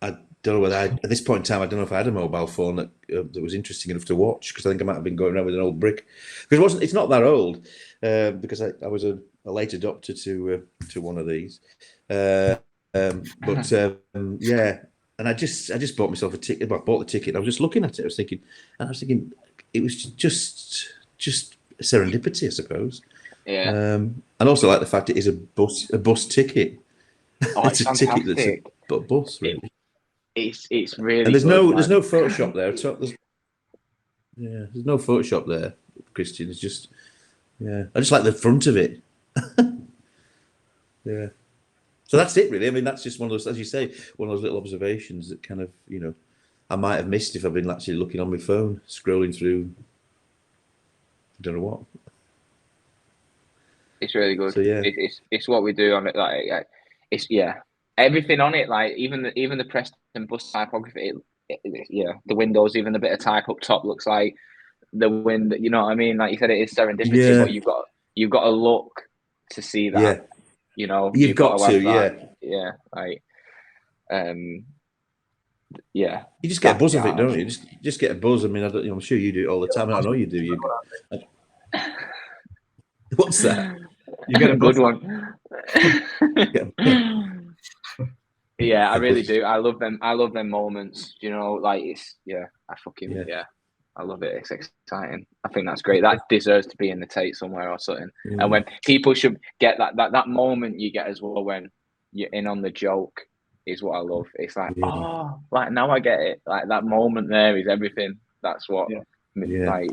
I don't know whether at this point in time, I don't know if I had a mobile phone that was interesting enough to watch, because I think I might have been going around with an old brick, because it's not that old, because I was a late adopter to one of these, and I just bought myself a ticket. I bought the ticket. I was just looking at it. I was thinking it was just serendipity, I suppose. Yeah. And also like the fact it is a bus ticket. It's a ticket that's a bus, really. It's really. And there's no Photoshop there. There's no Photoshop there, Christian. It's just I just like the front of it. Yeah. So that's it, really. I mean, that's just one of those, as you say, one of those little observations that kind of I might have missed if I've been actually looking on my phone, scrolling through. I don't know what. It's really good. So it's what we do on it. Like it's everything on it. Like even the Preston bus typography. The windows, even the bit of type up top looks like the wind. You know what I mean? Like you said, it is serendipity, but you've got to look to see that. Yeah. You've got to. Yeah. Like. You just get a buzz of it, don't you? Just get a buzz. I mean, I'm sure you do it all the time. I know you do. What's that? You get a good one. I really do. I love them. I love them moments. Like it's I love it. It's exciting. I think that's great. That deserves to be in the Tate somewhere or something. Yeah. And when people should get that moment you get as well when you're in on the joke is what I love. It's like, like now I get it. Like that moment there is everything. That's what like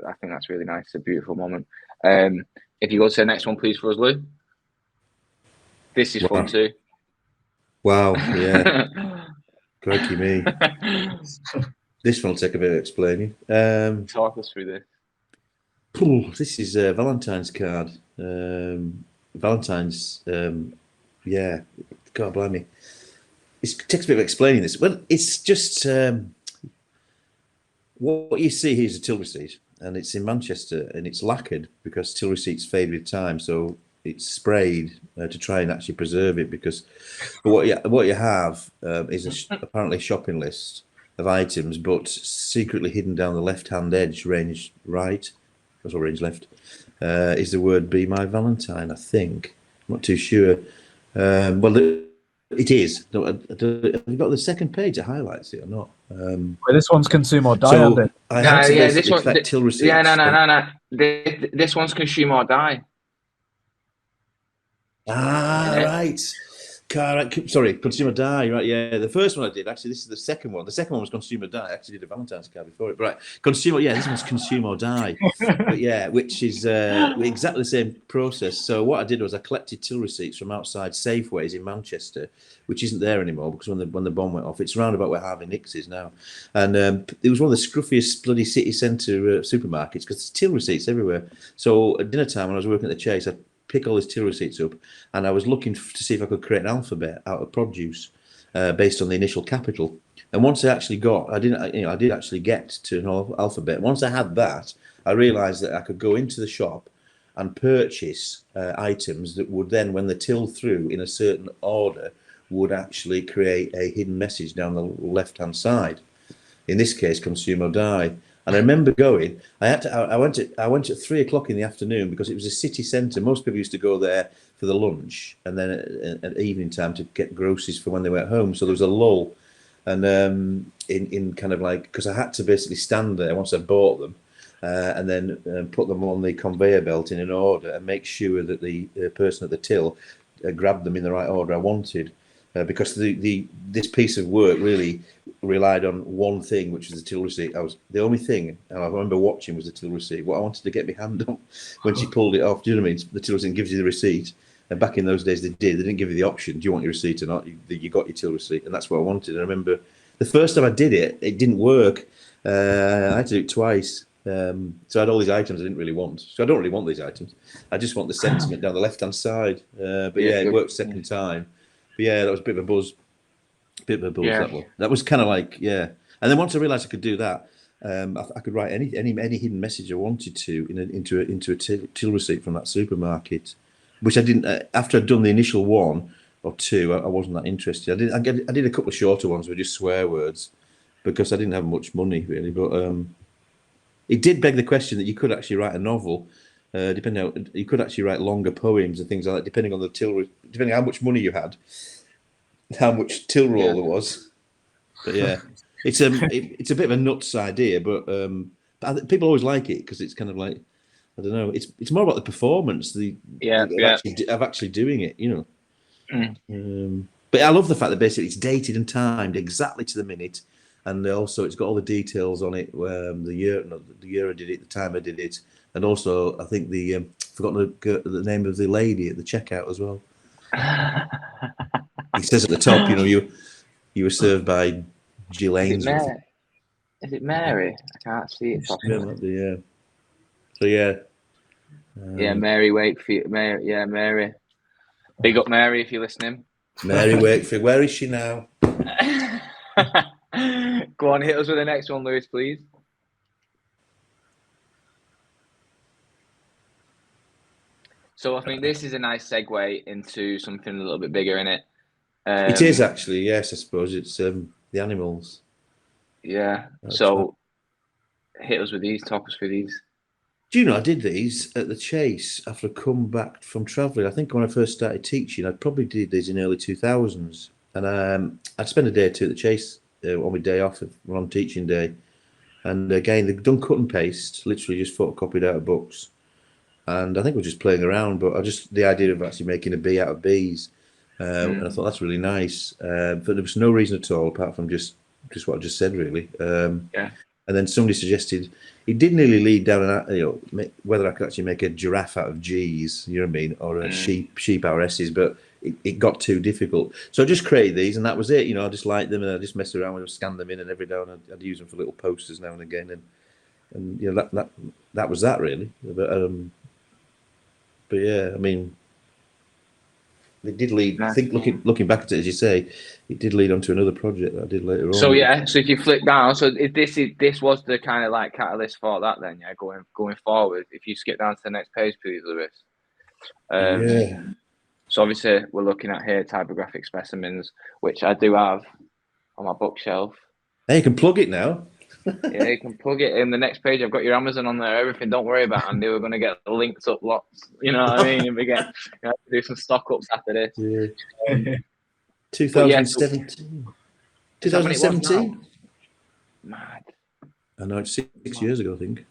I think that's really nice. It's a beautiful moment. If you go to the next one, please, for us, Lou. This is fun too. Wow, yeah. Crikey me. This one will take a bit of explaining. Talk us through this. This is a Valentine's card. Valentine's, yeah, God blame me. It takes a bit of explaining this. Well, it's just what you see here is a till receipt, and it's in Manchester, and it's lacquered because till receipts fade with time, so it's sprayed to try and actually preserve it. Because what you have is apparently a shopping list of items, but secretly hidden down the left-hand edge, range right, that's what range left, is the word "Be My Valentine." I think, I'm not too sure. Well, it is. Have you got the second page that highlights it or not? Well, this one's consume or die. So I had to this basically one, collect till receipts. Yeah, no. This one's consume or die. Right. Sorry, consumer die. Right, yeah. The first one I did, actually, this is the second one. The second one was consumer die. I actually did a Valentine's card before it. Right, consumer. Yeah, this one's consume or die. But yeah, which is exactly the same process. So what I did was I collected till receipts from outside Safeways in Manchester, which isn't there anymore because when the bomb went off, it's round about where Harvey Nicks is now, and it was one of the scruffiest bloody city centre supermarkets because there's till receipts everywhere. So at dinner time when I was working at the Chase, I pick all his till receipts up, and I was looking to see if I could create an alphabet out of produce based on the initial capital. And once I actually I did actually get to an alphabet. Once I had that, I realised that I could go into the shop and purchase items that would then, when they're tilled through in a certain order, would actually create a hidden message down the left-hand side. In this case, consume or die. And I remember going. I went at 3:00 in the afternoon because it was a city centre. Most people used to go there for the lunch and then at evening time to get groceries for when they went home. So there was a lull, and in kind of like, because I had to basically stand there once I bought them, and then put them on the conveyor belt in an order and make sure that the person at the till grabbed them in the right order I wanted. Because this piece of work really relied on one thing, which was the till receipt. The only thing, and I remember watching, was the till receipt. What I wanted to get my hand on when she pulled it off. Do you know what I mean? The till receipt gives you the receipt, and back in those days they didn't give you the option. Do you want your receipt or not? You got your till receipt, and that's what I wanted. And I remember the first time I did it, it didn't work. I had to do it twice. So I had all these items I didn't really want. So I don't really want these items. I just want the sentiment down the left-hand side. But yeah, it worked second time. But yeah, that was a bit of a buzz. Yeah. That one. That was kind of like, yeah. And then once I realised I could do that, I could write any hidden message I wanted to into a till receipt from that supermarket, which I didn't. After I'd done the initial one or two, I wasn't that interested. I did a couple of shorter ones with just swear words because I didn't have much money really. But it did beg the question that you could actually write a novel. You could actually write longer poems and things like that, depending on the depending on how much money you had, how much till roll there was. But yeah, it's a bit of a nuts idea, but people always like it because it's kind of like, I don't know, it's more about the performance, of actually doing it, you know. But I love the fact that basically it's dated and timed exactly to the minute, and also it's got all the details on it, the year I did it, the time I did it. And also, I think forgotten the name of the lady at the checkout as well. It says at the top, you know, you were served by Jill Ainsworth. Is it Mary? I can't see it. Yeah. So yeah. Yeah, Mary Wakefield. Mary. Big up Mary if you're listening. Mary Wakefield. Where is she now? Go on, hit us with the next one, Lewis, please. So I think this is a nice segue into something a little bit bigger, innit? It is actually, yes, I suppose. It's the animals. Yeah. So hit us with these, talk us through these. Do you know, I did these at the Chase after I come back from travelling. I think when I first started teaching, I probably did these in early 2000s. And I'd spend a day or two at the Chase on my day off, on teaching day. And again, they've done cut and paste, literally just photocopied out of books. And I think we're just playing around, but the idea of actually making a bee out of bees, and I thought that's really nice. But there was no reason at all apart from just what I just said, really. Yeah. And then somebody suggested it did nearly lead down whether I could actually make a giraffe out of G's, you know what I mean, or a sheep out of S's. But it got too difficult. So I just created these, and that was it. I just liked them, and I just messed around with them, scanned them in, and every now and I'd use them for little posters now and again, and that was that really. But yeah, I mean, it did lead. I think looking back at it, as you say, it did lead on to another project that I did later on. So yeah, so if you flip down, so this was the kind of like catalyst for that then, yeah, going forward. If you skip down to the next page, please, Lewis. Yeah. So obviously we're looking at here typographic specimens, which I do have on my bookshelf. Hey, you can plug it now. Yeah, you can plug it in. The next page, I've got your Amazon on there. Everything. Don't worry about it. Andy. We're going to get linked up lots. You know what I mean? We get do some stock ups after this. Yeah. 2017. 2017. Mad. I know it's 6 years ago, I think.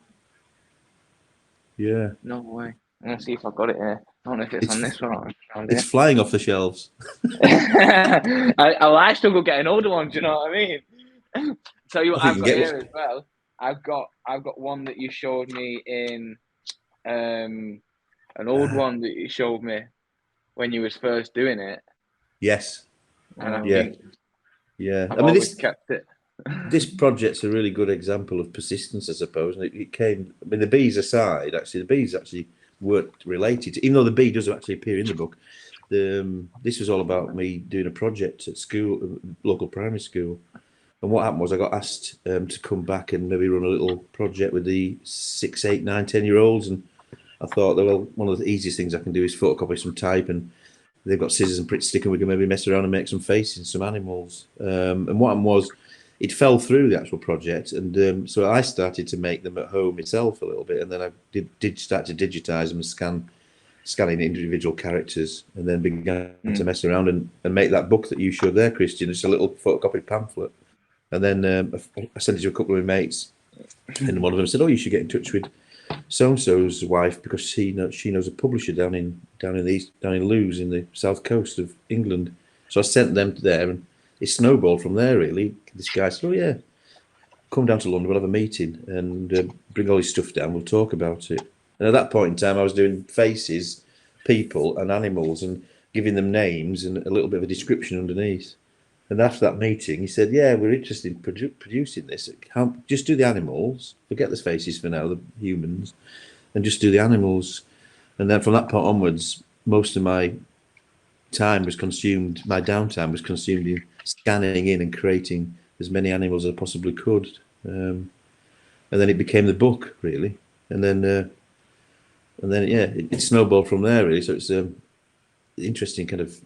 Yeah. No way. I'm gonna see if I've got it here. I don't know if it's on this one. It's flying off the shelves. I struggle getting older ones. You know what I mean? Tell you what I've got here as well. I've got one that you showed me in an old one that you showed me when you was first doing it. Yes. And I think I mean, this kept it. This project's a really good example of persistence, I suppose. And it came. I mean, the bees aside, actually, the bees actually weren't related. Even though the bee doesn't actually appear in the book, this was all about me doing a project at school, local primary school. And what happened was I got asked to come back and maybe run a little project with the 6, 8, 9, 10-year-olds. And I thought, well, one of the easiest things I can do is photocopy some type, and they've got scissors and Pritt stick, and we can maybe mess around and make some faces, some animals. And what happened was, it fell through the actual project, and so I started to make them at home myself a little bit, and then I did start to digitize them and scanning individual characters, and then began to mess around and make that book that you showed there, Christian. It's a little photocopied pamphlet, and then I sent it to a couple of my mates, and one of them said, "Oh, you should get in touch with so and so's wife because she knows a publisher down in Lewes in the south coast of England." So I sent them there, and it snowballed from there, really. This guy said, "Oh, yeah, come down to London, we'll have a meeting and bring all his stuff down, we'll talk about it." And at that point in time, I was doing faces, people and animals and giving them names and a little bit of a description underneath. And after that meeting, he said, "Yeah, we're interested in producing this. Just do the animals, forget the faces for now, the humans, and just do the animals." And then from that point onwards, most of my downtime was consumed in scanning in and creating as many animals as I possibly could, and then it became the book, really, and then it snowballed from there, really. So it's interesting kind of.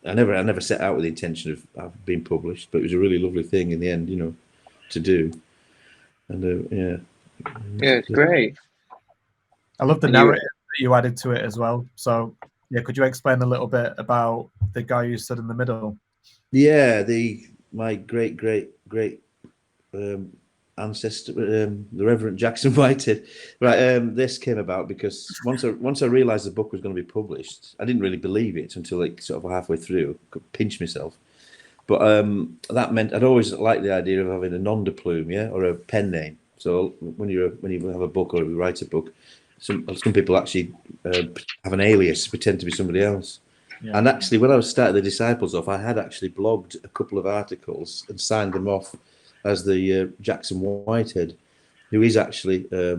I never set out with the intention of being published, but it was a really lovely thing in the end, to do, and yeah, it's great. I love the narrative that you added to it as well. So yeah, could you explain a little bit about the guy who stood in the middle? Yeah, my great ancestor, the Reverend Jackson Whitehead. Right, this came about because once I realised the book was going to be published, I didn't really believe it until sort of halfway through. I could pinch myself, but that meant I'd always liked the idea of having a nom de plume, or a pen name. So when you have a book or you write a book, some people actually have an alias, pretend to be somebody else. Yeah. And actually, when I was starting the Disciples off, I had actually blogged a couple of articles and signed them off as the Jackson Whitehead, who is actually, I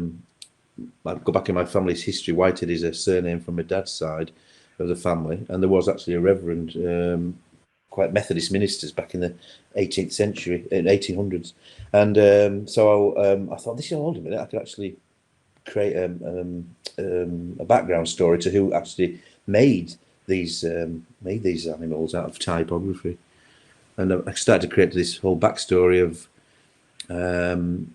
go back in my family's history, Whitehead is a surname from my dad's side of the family, and there was actually a reverend, quite Methodist ministers back in the 18th century, in 1800s. And so I thought, this is, hold a minute, I could actually create a background story to who actually made these animals out of typography. And I started to create this whole backstory of the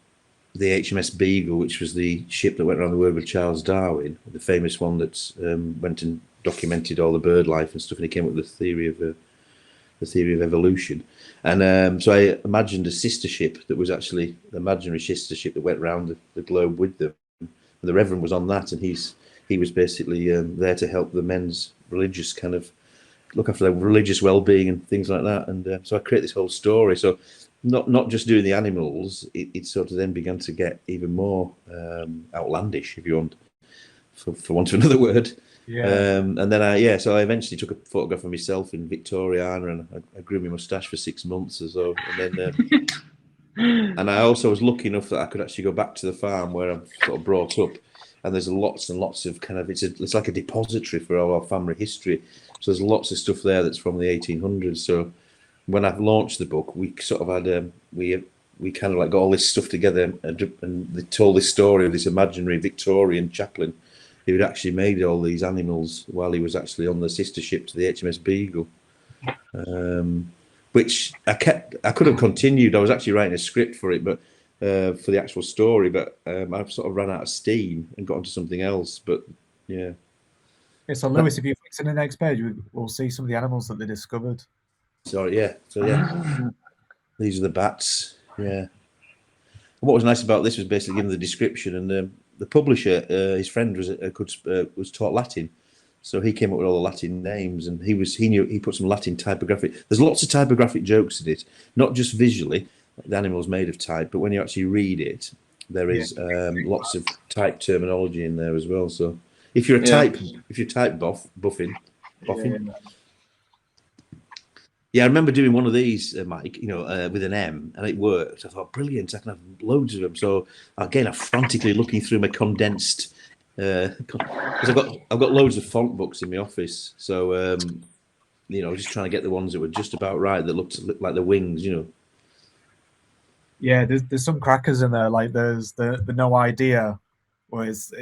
HMS Beagle, which was the ship that went around the world with Charles Darwin, the famous one that went and documented all the bird life and stuff, and he came up with the theory of evolution. And so I imagined a sister ship that was actually an imaginary sister ship that went around the globe with them. And the Reverend was on that, and he was basically there to help the men's religious kind of look after their religious well-being and things like that. And so I create this whole story. So not just doing the animals, it sort of then began to get even more outlandish, if you want, for want of another word. Yeah. And then so I eventually took a photograph of myself in Victoriana, and I grew my moustache for 6 months or so, and then. And I also was lucky enough that I could actually go back to the farm where I'm sort of brought up, and there's lots and lots of kind of it's like a depository for all our family history. So there's lots of stuff there that's from the 1800s. So when I launched the book, we sort of had we kind of like got all this stuff together, and they told this story of this imaginary Victorian chaplain who had actually made all these animals while he was actually on the sister ship to the HMS Beagle. Which I could have continued. I was actually writing a script for it, but for the actual story, but I've sort of ran out of steam and got onto something else. But yeah. So Lewis, if you fix in the next page, we'll see some of the animals that they discovered. So yeah. These are the bats. Yeah. And what was nice about this was basically giving the description, and the publisher, his friend was taught Latin. So he came up with all the Latin names, and he put some Latin typographic. There's lots of typographic jokes in it, not just visually, like the animal's made of type, but when you actually read it, there is lots of type terminology in there as well. So if you're type buffing. Yeah, I remember doing one of these, Mike, with an M, and it worked. I thought, brilliant, I can have loads of them. So again, I'm frantically looking through my condensed. Because I've got loads of font books in my office, so just trying to get the ones that were just about right, that looked like the wings, Yeah, there's some crackers in there. Like there's the no idea, where it's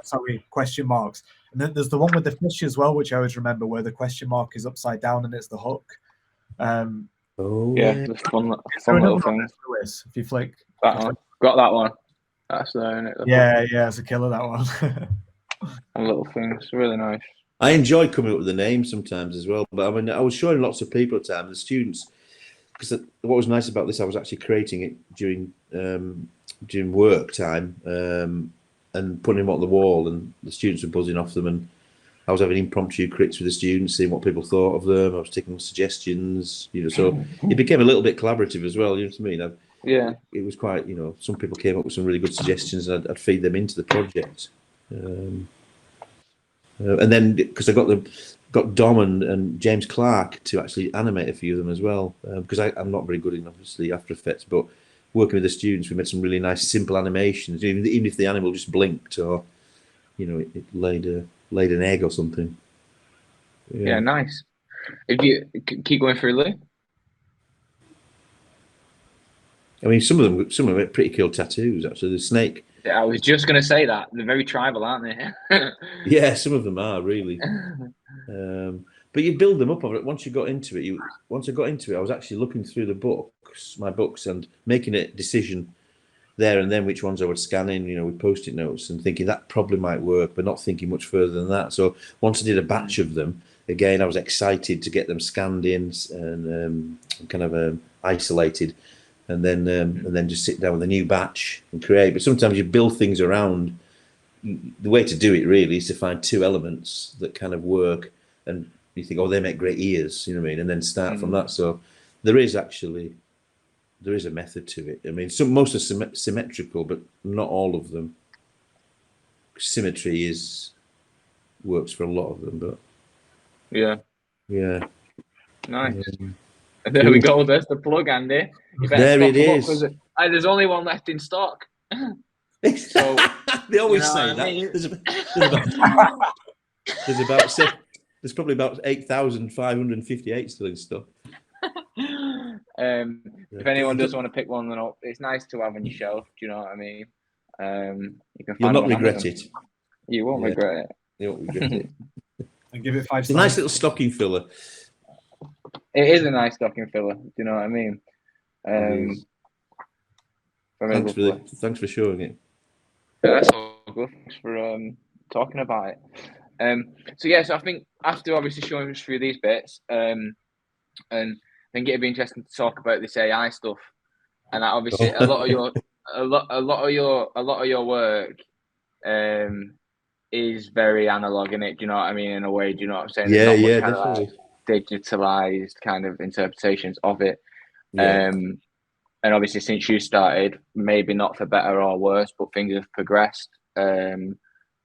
sorry, question marks, and then there's the one with the fish as well, which I always remember, where the question mark is upside down and it's the hook. The fun little things. Lewis, if you flick that one, got that one. That's it's a killer, that one. And little things, really nice. I enjoy coming up with the names sometimes as well. But I mean, I was showing lots of people at the time, the students, because what was nice about this, I was actually creating it during work time and putting them on the wall, and the students were buzzing off them, and I was having impromptu crits with the students, seeing what people thought of them. I was taking suggestions, so it became a little bit collaborative as well. You know what I mean? It was quite, some people came up with some really good suggestions, and I'd feed them into the project. And then because I got Dom and James Clark to actually animate a few of them as well, because I'm not very good in obviously After Effects, but working with the students, we made some really nice simple animations, even if the animal just blinked or it laid an egg or something. Yeah, nice. If you keep going through, Lee. I mean, some of them are pretty cool tattoos. Actually, the snake. I was just going to say that they're very tribal, aren't they? Yeah, some of them are really. But you build them up of it. Once I got into it, I was actually looking through my books, and making a decision there and then which ones I would scan in, with Post-it notes, and thinking that probably might work, but not thinking much further than that. So once I did a batch of them, again, I was excited to get them scanned in and kind of isolated. And then just sit down with a new batch and create. But sometimes you build things around. The way to do it really is to find two elements that kind of work, and you think, oh, they make great ears, you know what I mean, and then start from that. So there is a method to it. I mean, most are symmetrical, but not all of them. Symmetry works for a lot of them, but yeah, nice. There we go. There's the plug, Andy. There it is. There's only one left in stock. So they always say that. There's probably about 8,558 still in stock. If anyone does want to pick one up, it's nice to have on your shelf. Do you know what I mean? You can. You'll not regret it. You won't regret it. You won't regret it. And give it 5 stars. It's a nice little stocking filler. It is a nice stocking filler. Do you know what I mean? Thanks for showing it. Yeah, that's all good. Thanks for talking about it. So I think after obviously showing us through these bits, and I think it'd be interesting to talk about this AI stuff. And obviously, a lot of your work is very analog in it. Do you know what I mean? In a way, do you know what I'm saying? Yeah, definitely. Digitalized kind of interpretations of it. Yeah. And obviously, since you started, maybe not for better or worse, but things have progressed.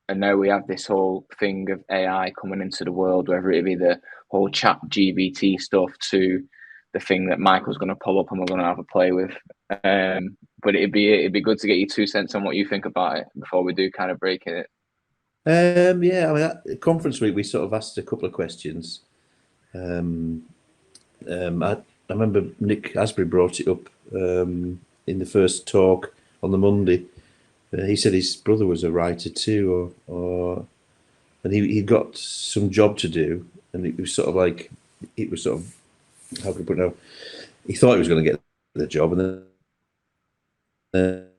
And now we have this whole thing of AI coming into the world, whether it be the whole chat GBT stuff to the thing that Michael's going to pull up and we're going to have a play with. But it'd be good to get your 2 cents on what you think about it before we do kind of break it. Yeah, I mean, at conference week, we sort of asked a couple of questions. I remember Nick Asbury brought it up in the first talk on the Monday. He said his brother was a writer too, and he got some job to do, and it was sort of how can I put it now? He thought he was going to get the job, and then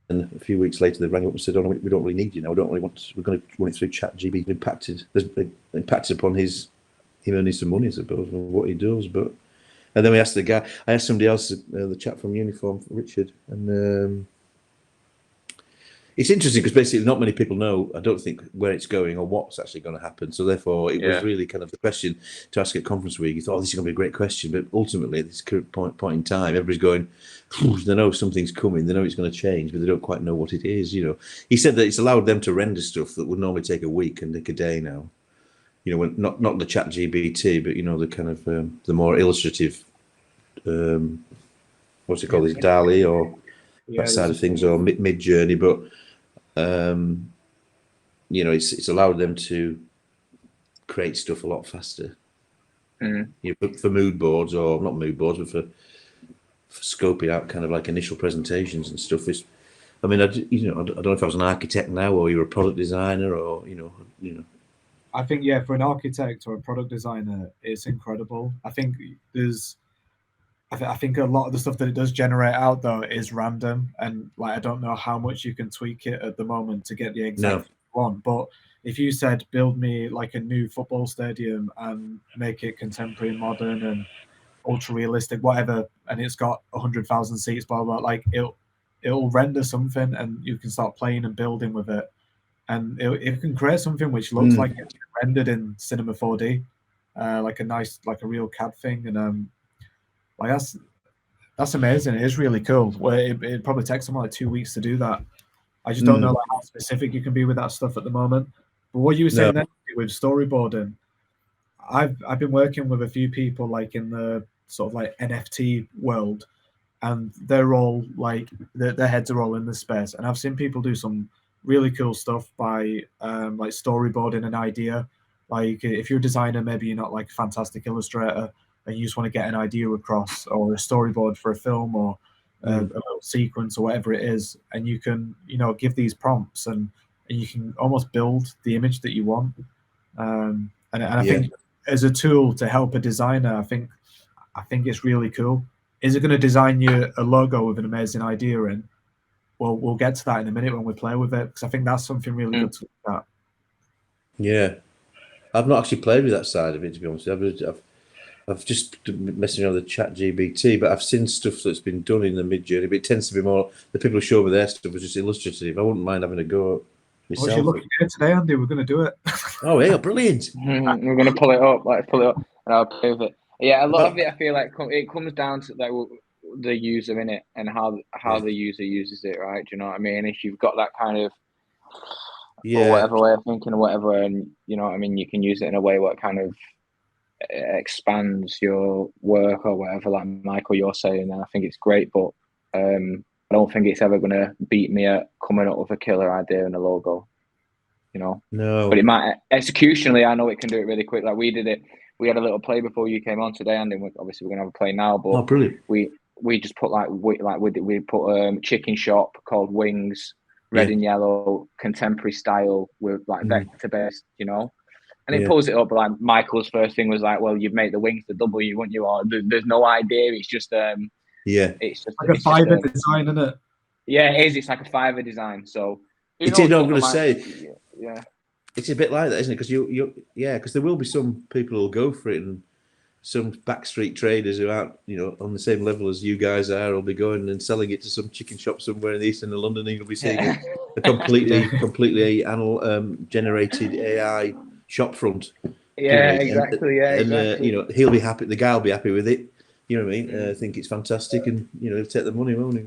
a few weeks later they rang up and said, "Oh, no, we don't really need you now. We don't really want. We're going to run it through ChatGPT." Impacted upon him earning some money, I suppose, on what he does. But and then we asked I asked somebody else, the chap from Uniform, Richard, and it's interesting because basically not many people know, I don't think, where it's going or what's actually going to happen. So therefore, it was really kind of the question to ask at conference week. You thought, this is going to be a great question, but ultimately, at this current point in time, everybody's going, they know something's coming, they know it's going to change, but they don't quite know what it is. He said that it's allowed them to render stuff that would normally take a week and take a day now. When not the Chat GBT, but the kind of the more illustrative, what's it called, is DALL-E or that side of things, or Mid-Journey, but. It's allowed them to create stuff a lot faster. For mood boards, or not mood boards, but for scoping out kind of like initial presentations and stuff. I don't know if I was an architect now, or you're a product designer, or I think for an architect or a product designer, it's incredible. I think I think a lot of the stuff that it does generate out though is random, and I don't know how much you can tweak it at the moment to get the exact one. But if you said build me like a new football stadium and make it contemporary, modern, and ultra realistic, whatever, and it's got 100,000 seats, blah blah, it'll render something, and you can start playing and building with it, and it can create something which looks like it's rendered in Cinema 4D, like a real CAD thing, and that's amazing. It is really cool. Well, it probably takes them 2 weeks to do that. I just don't know how specific you can be with that stuff at the moment. But what you were saying then with storyboarding, I've been working with a few people in the sort of NFT world, and they're all their heads are all in this space. And I've seen people do some really cool stuff by storyboarding an idea. If you're a designer, maybe you're not a fantastic illustrator, and you just want to get an idea across, or a storyboard for a film, or a little sequence, or whatever it is, and you can give these prompts, and you can almost build the image that you want. And I think as a tool to help a designer, I think it's really cool. Is it going to design you a logo with an amazing idea in? Well, we'll get to that in a minute when we play with it, because I think that's something really good to look at. Yeah, I've not actually played with that side of it, to be honest. I've just messing around with the Chat GBT, but I've seen stuff that's been done in the Mid-Journey, but it tends to be more, the people who show me their stuff is just illustrative. I wouldn't mind having a go myself. Well, you're looking here today, Andy. We're going to do it. Oh, yeah, brilliant. We're going to pull it up, and I'll play with it. Yeah, a lot of it, I feel like it comes down to the user in it, and how the user uses it, right? Do you know what I mean? If you've got that kind of or whatever way of thinking or whatever, and you know what I mean, you can use it in a way what kind of expands your work or whatever, like Michael you're saying, and I think it's great, but I don't think it's ever going to beat me at coming up with a killer idea and a logo, No. But it might, executionally, I know it can do it really quick. Like we did it, we had a little play before you came on today, and then obviously we're going to have a play now, but brilliant. We just put we put chicken shop called Wings, red and yellow, contemporary style with vector based, And it pulls it up. Like Michael's first thing was well, you've made the wings the W, wouldn't you? Or there's no idea. It's just it's just like a Fiverr design, isn't it? Yeah, it is. It's like a Fiverr design. So it is. I'm going to say, it's a bit like that, isn't it? Because because there will be some people who'll go for it, and some backstreet traders who aren't, on the same level as you guys are, will be going and selling it to some chicken shop somewhere in the east end of London, and you'll be seeing a completely generated AI shop front. Exactly. And he'll be happy. The guy will be happy with it. You know what I mean? I think it's fantastic, and he'll take the money, won't he?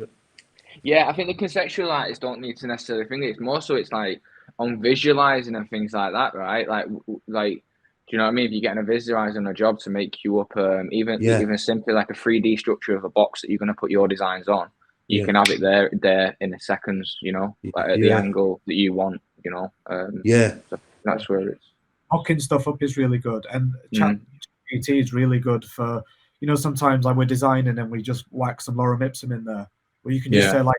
Yeah, I think the conceptual artists don't need to necessarily think it. It's more so it's like on visualizing and things like that, right? Like, do you know what I mean? If you're getting a visualizer on a job to make you up, even simply like a 3D structure of a box that you're going to put your designs on, you can have it there in a seconds, you know, like at the angle that you want, you know. So that's where it's mocking stuff up is really good, and ChatGPT is really good for, you know, sometimes like we're designing and we just whack some lorem ipsum in there, where you can just say like,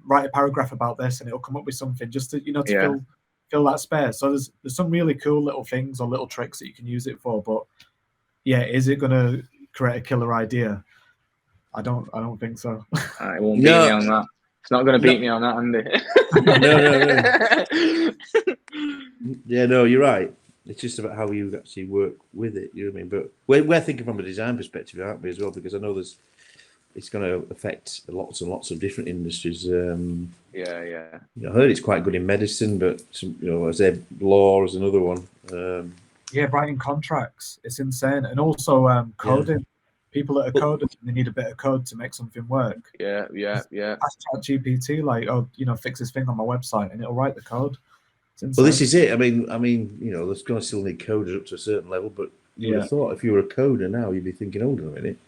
write a paragraph about this, and it'll come up with something just to, you know, to fill that space. So there's some really cool little things or little tricks that you can use it for. But yeah, is it going to create a killer idea? I don't think so. It won't beat me on that. It's not going to beat me on that, Andy. No. Yeah, no, you're right. It's just about how you actually work with it. You know what I mean? But we're thinking from a design perspective, aren't we, as well? Because I know it's going to affect lots and lots of different industries. You know, I heard it's quite good in medicine, but I said law is another one. Writing contracts, it's insane, and also coding. People that are coders, they need a bit of code to make something work. Yeah. Ask ChatGPT, like, fix this thing on my website, and it'll write the code. Well, this is it. I mean, you know, there's going to still need coders up to a certain level, but you would have thought if you were a coder now, you'd be thinking, hold on a minute,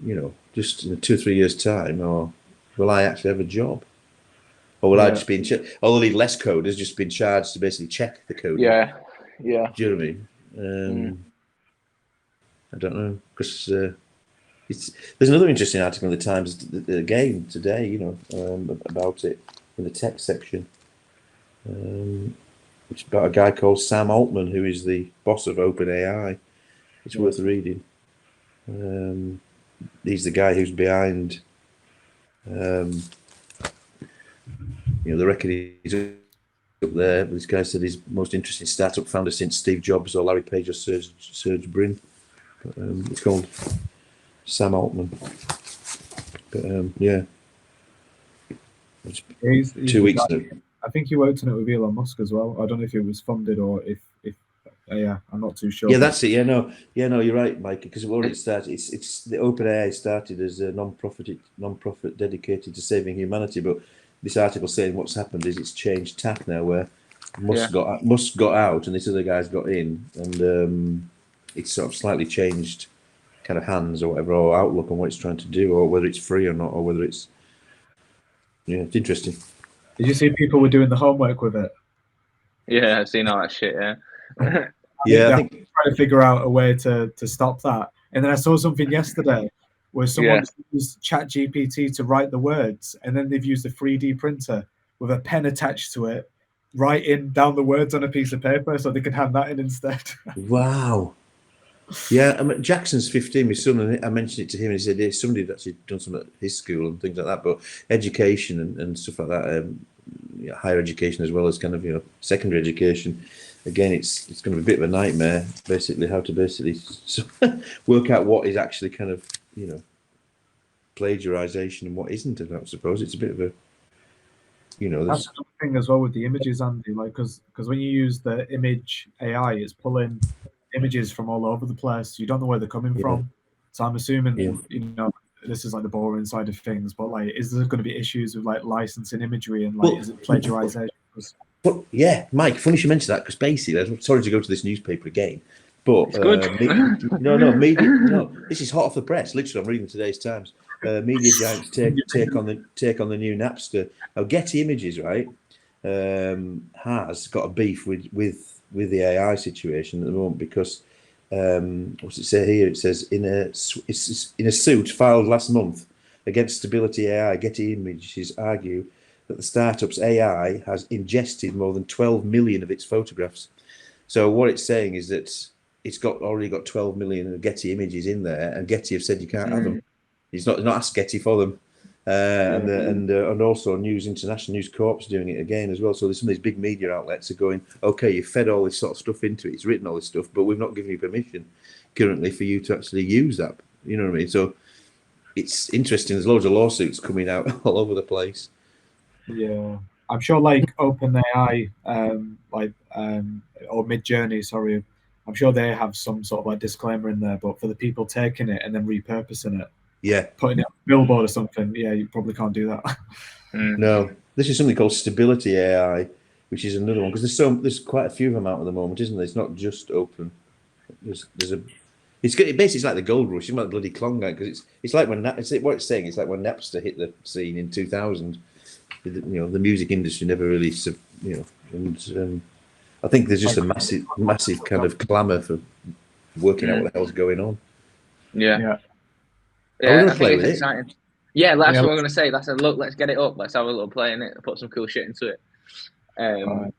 you know, just in 2 or 3 years' time, or will I actually have a job? Or will I just be in charge? Or they'll need less coders, just be in charge to basically check the code. Yeah. Do you know what I mean? I don't know, because there's another interesting article in the Times again today, you know, about it in the tech section. It's about a guy called Sam Altman, who is the boss of OpenAI. It's worth reading. He's the guy who's behind, you know, the record he's up there. This guy said he's most interesting startup founder since Steve Jobs or Larry Page or Serge Brin. But, it's called Sam Altman. But he's 2 weeks now. I think he worked on it with Elon Musk as well. I don't know if it was funded or if I'm not too sure. Yeah, that's it. No, you're right, Mike. Because when it started, it's the OpenAI started as a non-profit dedicated to saving humanity. But this article saying what's happened is it's changed tack now, where Musk got out and this other guy's got in, and it's sort of slightly changed kind of hands or whatever, or outlook on what it's trying to do, or whether it's free or not, or whether it's it's interesting. Did you see people were doing the homework with it? Yeah, I've seen all that shit. I think trying to figure out a way to stop that. And then I saw something yesterday where someone used ChatGPT to write the words, and then they've used a 3D printer with a pen attached to it, writing down the words on a piece of paper so they could hand that in instead. Wow. Yeah, I mean, Jackson's 15, my son, and I mentioned it to him, and he said somebody had actually done something at his school and things like that, but education and stuff like that, higher education as well as kind of, secondary education, again, it's going to be a bit of a nightmare, basically, how to work out what is actually kind of, plagiarization and what isn't, I suppose. It's a bit of a, That's the thing as well with the images, Andy, like, because when you use the image AI, it's pulling images from all over the place. You don't know where they're coming from. So I'm assuming, this is like the boring side of things, but like, is there going to be issues with like licensing imagery and like, is it plagiarization? But yeah, Mike, funny you mentioned that, because basically, I'm sorry to go to this newspaper again, but it's good. No, this is hot off the press. Literally, I'm reading today's Times. Media giants take on the new Napster. Now, Getty Images, right, has got a beef with the AI situation at the moment, because what's it say here? It says in a suit filed last month against Stability AI, Getty Images argue that the startup's AI has ingested more than 12 million of its photographs. So what it's saying is that it's already got 12 million of Getty images in there, and Getty have said you can't have them. He's not asked Getty for them. And also International News Corp's doing it again as well. So there's some of these big media outlets are going, okay, you've fed all this sort of stuff into it, it's written all this stuff, but we've not given you permission currently for you to actually use that. You know what I mean? So it's interesting. There's loads of lawsuits coming out all over the place. Yeah, I'm sure like OpenAI, or Midjourney, sorry, I'm sure they have some sort of like disclaimer in there, but for the people taking it and then repurposing it, putting it on a billboard or something, you probably can't do that. No, This is something called stability AI, which is another one because there's quite a few of them out at the moment, isn't there? It's not just open. There's a it's basically it's like the gold rush. It's like the bloody Klondike because it's like when it's what it's saying. It's like when Napster hit the scene in 2000. You know, the music industry never really, you know, and I think there's just a massive kind of clamour for working out what the hell's going on. Yeah. Are we gonna I play think it's with exciting. It? Yeah, that's what we're gonna say. That's a look. Let's get it up. Let's have a little play in it. Put some cool shit into it. I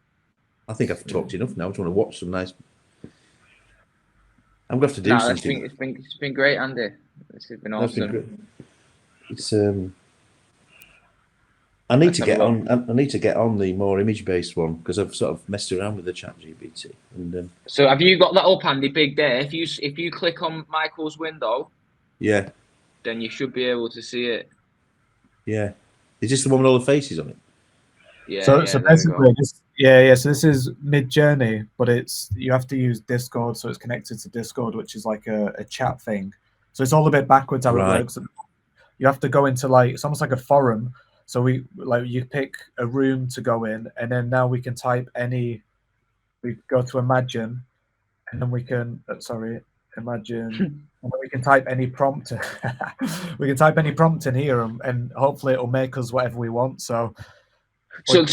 think I've talked enough now. I just want to watch some nice. I'm gonna have to do something. It's been great, Andy. This has been awesome. It's I need to get on. I need to get on the more image-based one because I've sort of messed around with the ChatGPT. And so, have you got that up, Andy? Big day. If you click on Michael's window, yeah, then you should be able to see it. Yeah, is this the one with all the faces on it? Yeah. So basically, So this is Mid-Journey, but you have to use Discord, so it's connected to Discord, which is like a chat thing. So it's all a bit backwards how it works. You have to go into it's almost like a forum. So you pick a room to go in, and then now we can type any. We go to imagine, and then we can imagine, and then we can type any prompt. We can type any prompt in here, and hopefully it'll make us whatever we want. So for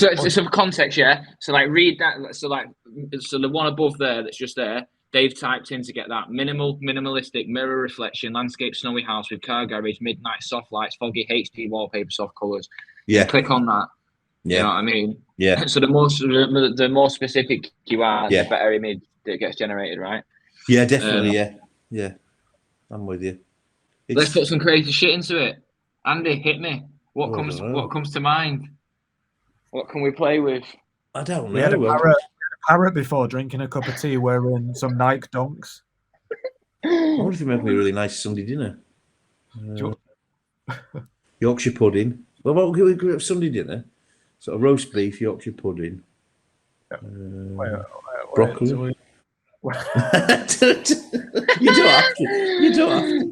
context, yeah. So read that. So the one above there that's just there. They've typed in to get that minimalistic mirror reflection, landscape snowy house with car garage, midnight soft lights, foggy HD wallpaper, soft colours. Yeah. So click on that. Yeah. You know what I mean? Yeah. So the more specific you are, the better image that gets generated, right? Yeah, definitely. Yeah. I'm with you. Let's put some crazy shit into it. Andy, hit me. What comes to mind? What can we play with? I don't know. We had a parrot before drinking a cup of tea wearing some Nike Dunks. I wonder if you make me a really nice Sunday dinner. Yorkshire pudding. Well, what we have Sunday dinner? Sort of roast beef, Yorkshire pudding. Broccoli. You don't have to.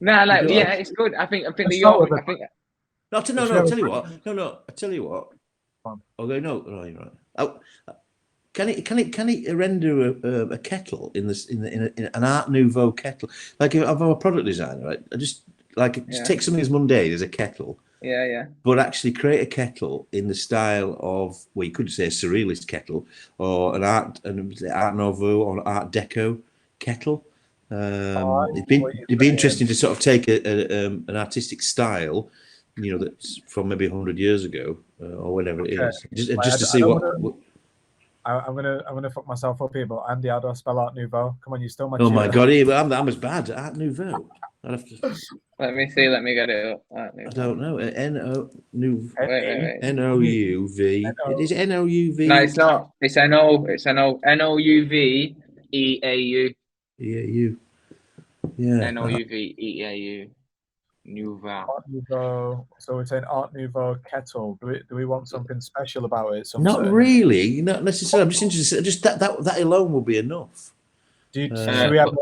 Nah, it's good. I think the York. No, I tell you what. I tell you what. Okay, no, right. Oh, can it render a kettle in an Art Nouveau kettle? Like if I'm a product designer, right? I just take something as mundane as a kettle. Yeah. But actually create a kettle in the style of, well, you could say a surrealist kettle or an Art Nouveau or Art Deco kettle. It'd be interesting to sort of take an artistic style, that's from maybe 100 years ago or whatever it is, just to see what. I'm gonna fuck myself up here, but Andy, how do I spell Art Nouveau? Come on, you still my. Oh my god, I'm as bad. Art Nouveau. I'd have to. Let me see. Let me get it up. I don't know. Wait. Nouveau. N-O-U-V. Is it N-O-U-V? No, it's not. It's N-O. It's N-O. N-O-U-V-E-A-U. E-A-U. Yeah. N-O-U-V-E-A-U. Nouveau. Art Nouveau. So we're saying Art Nouveau kettle. Do we want something special about it? Not really. Not necessarily. I'm just interested. Just that alone will be enough. Should we have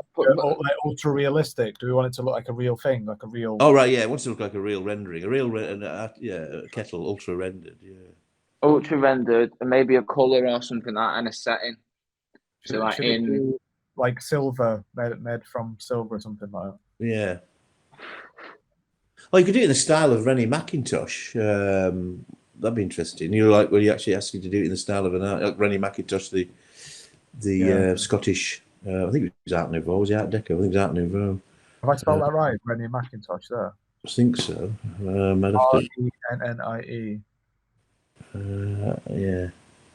ultra realistic? Do we want it to look like a real thing, like a real? Oh right, yeah. It wants to look like a real rendering, a kettle ultra rendered, yeah. Ultra rendered, and maybe a color or something like that, and a setting. So like silver, made from silver or something like that. Yeah. Well, you could do it in the style of Rennie McIntosh. That'd be interesting. When you actually ask you to do it in the style of like Rennie McIntosh, the Scottish. I think it was Art Nouveau. Was it Art Deco? I think it was Art Nouveau. Have I spelled that right? Rennie McIntosh there. I think so. R-E-N-N-I-E. Yeah,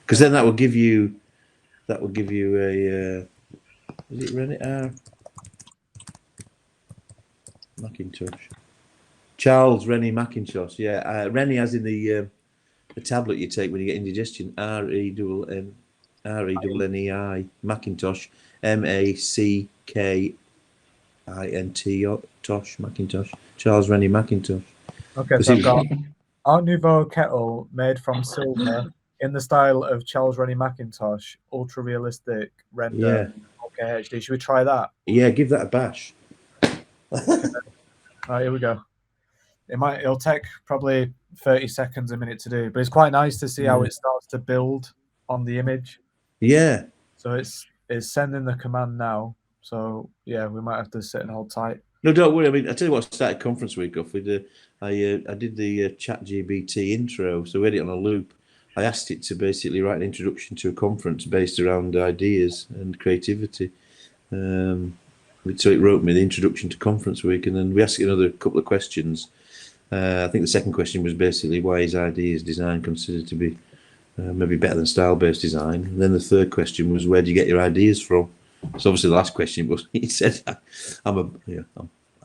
because then that will give you a. Is it Rennie McIntosh? Charles Rennie McIntosh. Yeah, Rennie as in the tablet you take when you get indigestion. R-E-N-N-E-I. Macintosh. M-A-C-K-I-N-T Macintosh. Charles Rennie McIntosh. Okay, so I've got Art Nouveau kettle made from silver in the style of Charles Rennie McIntosh, ultra realistic render. Yeah. Okay, HD. Should we try that? Yeah, give that a bash. All right, here we go. It'll take probably 30 seconds, a minute to do. But it's quite nice to see how it starts to build on the image. Yeah. So it's sending the command now. So yeah, we might have to sit and hold tight. No, don't worry. I mean, I tell you what, I started conference week off with. I did the Chat GBT intro, so we had it on a loop. I asked it to basically write an introduction to a conference based around ideas and creativity. So it wrote me the introduction to conference week, and then we asked it another couple of questions. I think the second question was basically why is ideas design considered to be maybe better than style-based design? And then the third question was where do you get your ideas from? So obviously the last question was he said I'm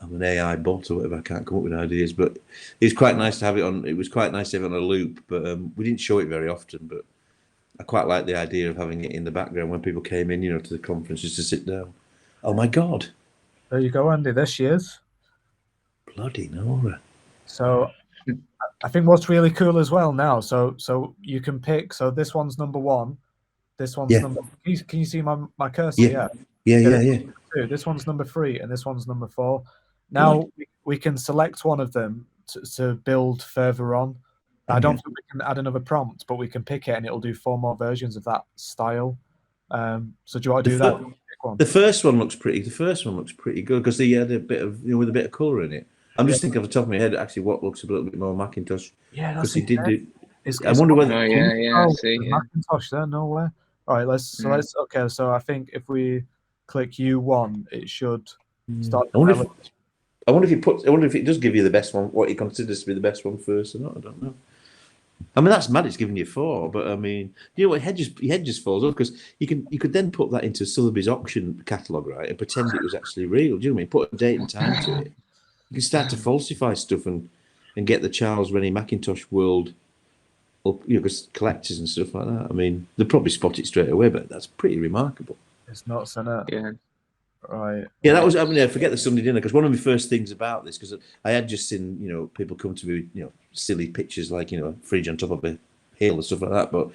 an AI bot or whatever. I can't come up with ideas, but it's quite nice to have it on. It was quite nice to have it on a loop, but we didn't show it very often. But I quite like the idea of having it in the background when people came in, to the conference just to sit down. Oh my God! There you go, Andy. There she is. Bloody Nora. So I think what's really cool as well now. So you can pick. So this one's number 1. This one's number. Can you see my cursor? Yeah. This one's number 3, and this one's number 4. Now we can select one of them to build further on. I don't think we can add another prompt, but we can pick it, and it'll do 4 more versions of that style. So do you want to do that? The first one looks pretty. The first one looks pretty good because they had a bit of with a bit of colour in it. I'm just thinking off the top of my head actually what looks a little bit more Macintosh. Yeah, because he did do. It's I wonder whether. I see. Yeah. Macintosh there, no way. All right, let's. Okay. So I think if we click U1, it should start. I wonder if it does give you the best one. What he considers to be the best one first or not. I don't know. I mean that's mad. It's giving you 4, but I mean, what? Your head just falls off because you could then put that into Sotheby's auction catalogue, right, and pretend it was actually real. Do you know what I mean? Put a date and time to it. You can start to falsify stuff and get the Charles Rennie Macintosh world up, because collectors and stuff like that. I mean, they'll probably spot it straight away, but that's pretty remarkable. It's not, isn't it? Yeah. Right. Yeah, that was. I mean, I forget the Sunday dinner because one of my first things about this because I had just seen people come to me silly pictures like a fridge on top of a hill and stuff like that, but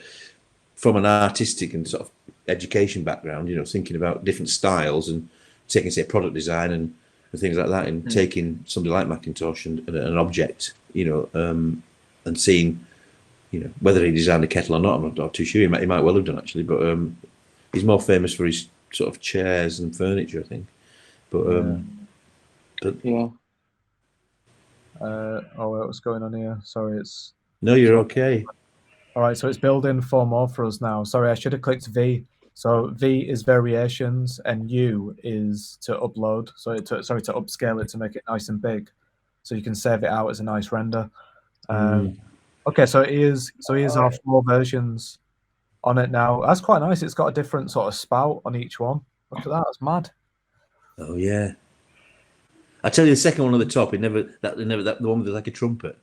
from an artistic and sort of education background, thinking about different styles and taking say product design and things like that, and taking somebody like Macintosh and an object, and seeing, whether he designed a kettle or not, I'm not too sure. He might well have done actually, but he's more famous for his sort of chairs and furniture, I think. But yeah. What's going on here? Sorry, it's. No, you're okay. All right, so it's building 4 more for us now. Sorry, I should have clicked V. So V is variations, and U is to upload. So to upscale it to make it nice and big, so you can save it out as a nice render. Okay, so here's our 4 versions on it now. That's quite nice. It's got a different sort of spout on each one. Look at that. That's mad. Oh yeah. I tell you, the second one at the top, the one with like a trumpet.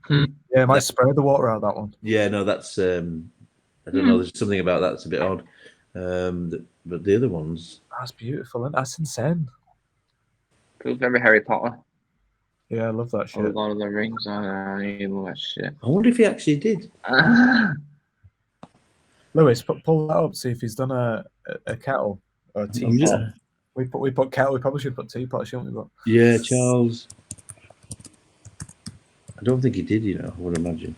Yeah, it might spray the water out of that one. Yeah, no, that's I don't know. There's something about that that's a bit odd. But the other ones, that's beautiful, and that's insane. Feels very Harry Potter. Yeah, I love that shit. A lot of the Rings. I love that shit. I wonder if he actually did. Lewis, pull that up. See if he's done a kettle or a teapot. We put kettle. We probably should put teapot, shouldn't we? But yeah, Charles. I don't think he did. I would imagine.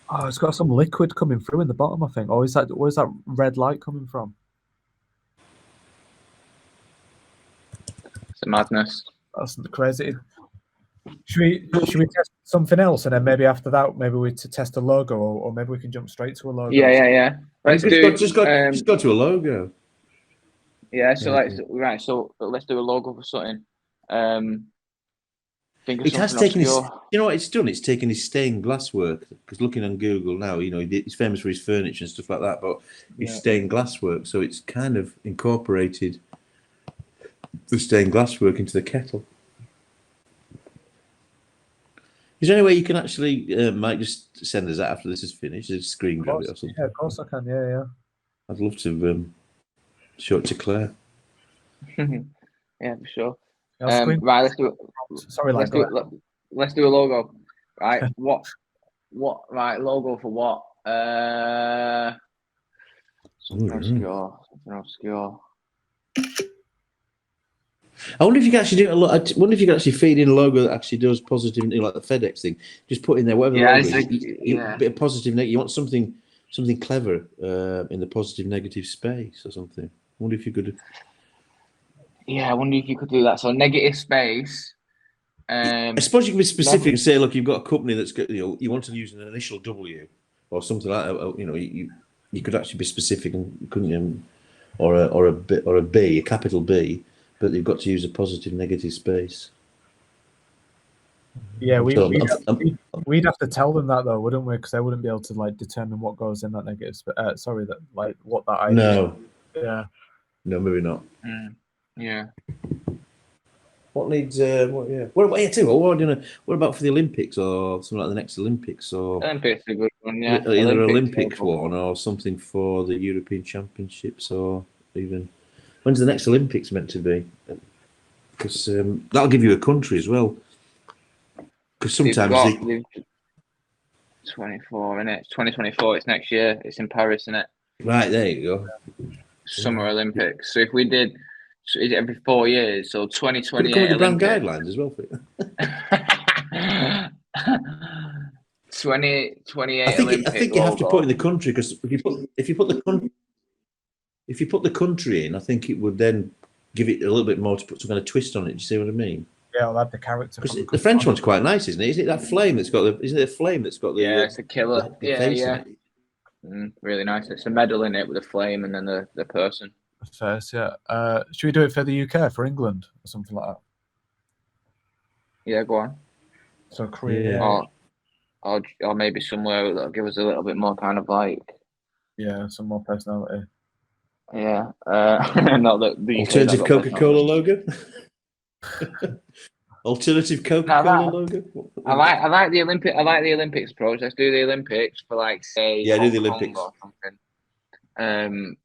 Oh, it's got some liquid coming through in the bottom, I think. Where's that red light coming from? It's a madness. That's crazy. Should we test something else, and then maybe after that, maybe we test a logo, or maybe we can jump straight to a logo. Yeah. Let's just go to a logo. Yeah. So let's do a logo for something. It has taken his. You know what it's done? It's taken his stained glass work. Because looking on Google now, he's famous for his furniture and stuff like that. But his stained glass work, so it's kind of incorporated the stained glass work into the kettle. Is there any way you can actually, Mike, just send us that after this is finished? A screen grab it or something? Yeah, of course I can. Yeah. I'd love to show it to Claire. Yeah, for sure. Right, let's do it. Sorry, let's do a logo. Right, what? Right, logo for what? Something obscure. I wonder if you can actually do it a lot. I wonder if you can actually feed in a logo that actually does positive, like the FedEx thing. Just put in there whatever the logo is. A bit of positive, negative. You want something clever in the positive, negative space or something. I wonder if you could. Yeah, I wonder if you could do that. So negative space. I suppose you can be specific and say, look, you've got a company that's got, you want to use an initial W or something like that. You could actually be specific, and couldn't you? Or a B, a capital B, but you've got to use a positive, negative space. Yeah, we'd have to tell them that though, wouldn't we? Because they wouldn't be able to like determine what goes in that negative. What that idea. No. Yeah. No, maybe not. Yeah. What needs? What? Yeah. What about? Yeah, too. What about for the Olympics or something like the next Olympics or? Olympics is a good one. Yeah. Either Olympics one or something for the European Championships or even. When's the next Olympics meant to be? Because that'll give you a country as well. Because sometimes 24, isn't it? It's 2024. It's next year. It's in Paris, isn't it? Right, there you go. Summer Olympics. So if we did every 4 years, so 2028 Could the brand guidelines as well for you. 2028 I think Olympic you have to put in the country, because if you put the country in, I think it would then give it a little bit more to put some kind of twist on it. Do you see what I mean? Yeah, I'll add the character. Because the French one's quite nice, isn't it? Isn't it that flame that's got the? Isn't it a flame that's got the? Yeah, it's a killer. Yeah. Really nice. It's a medal in it with a flame and then the person. First, yeah. Should we do it for the UK, for England, or something like that? Yeah, go on. So Korea. Or maybe somewhere that'll give us a little bit more kind of like. Yeah, some more personality. Yeah. Not that the alternative Coca-Cola logo. Alternative Coca-Cola logo. I like the Olympics approach. Let's do the Olympics for like say do the Olympics or something.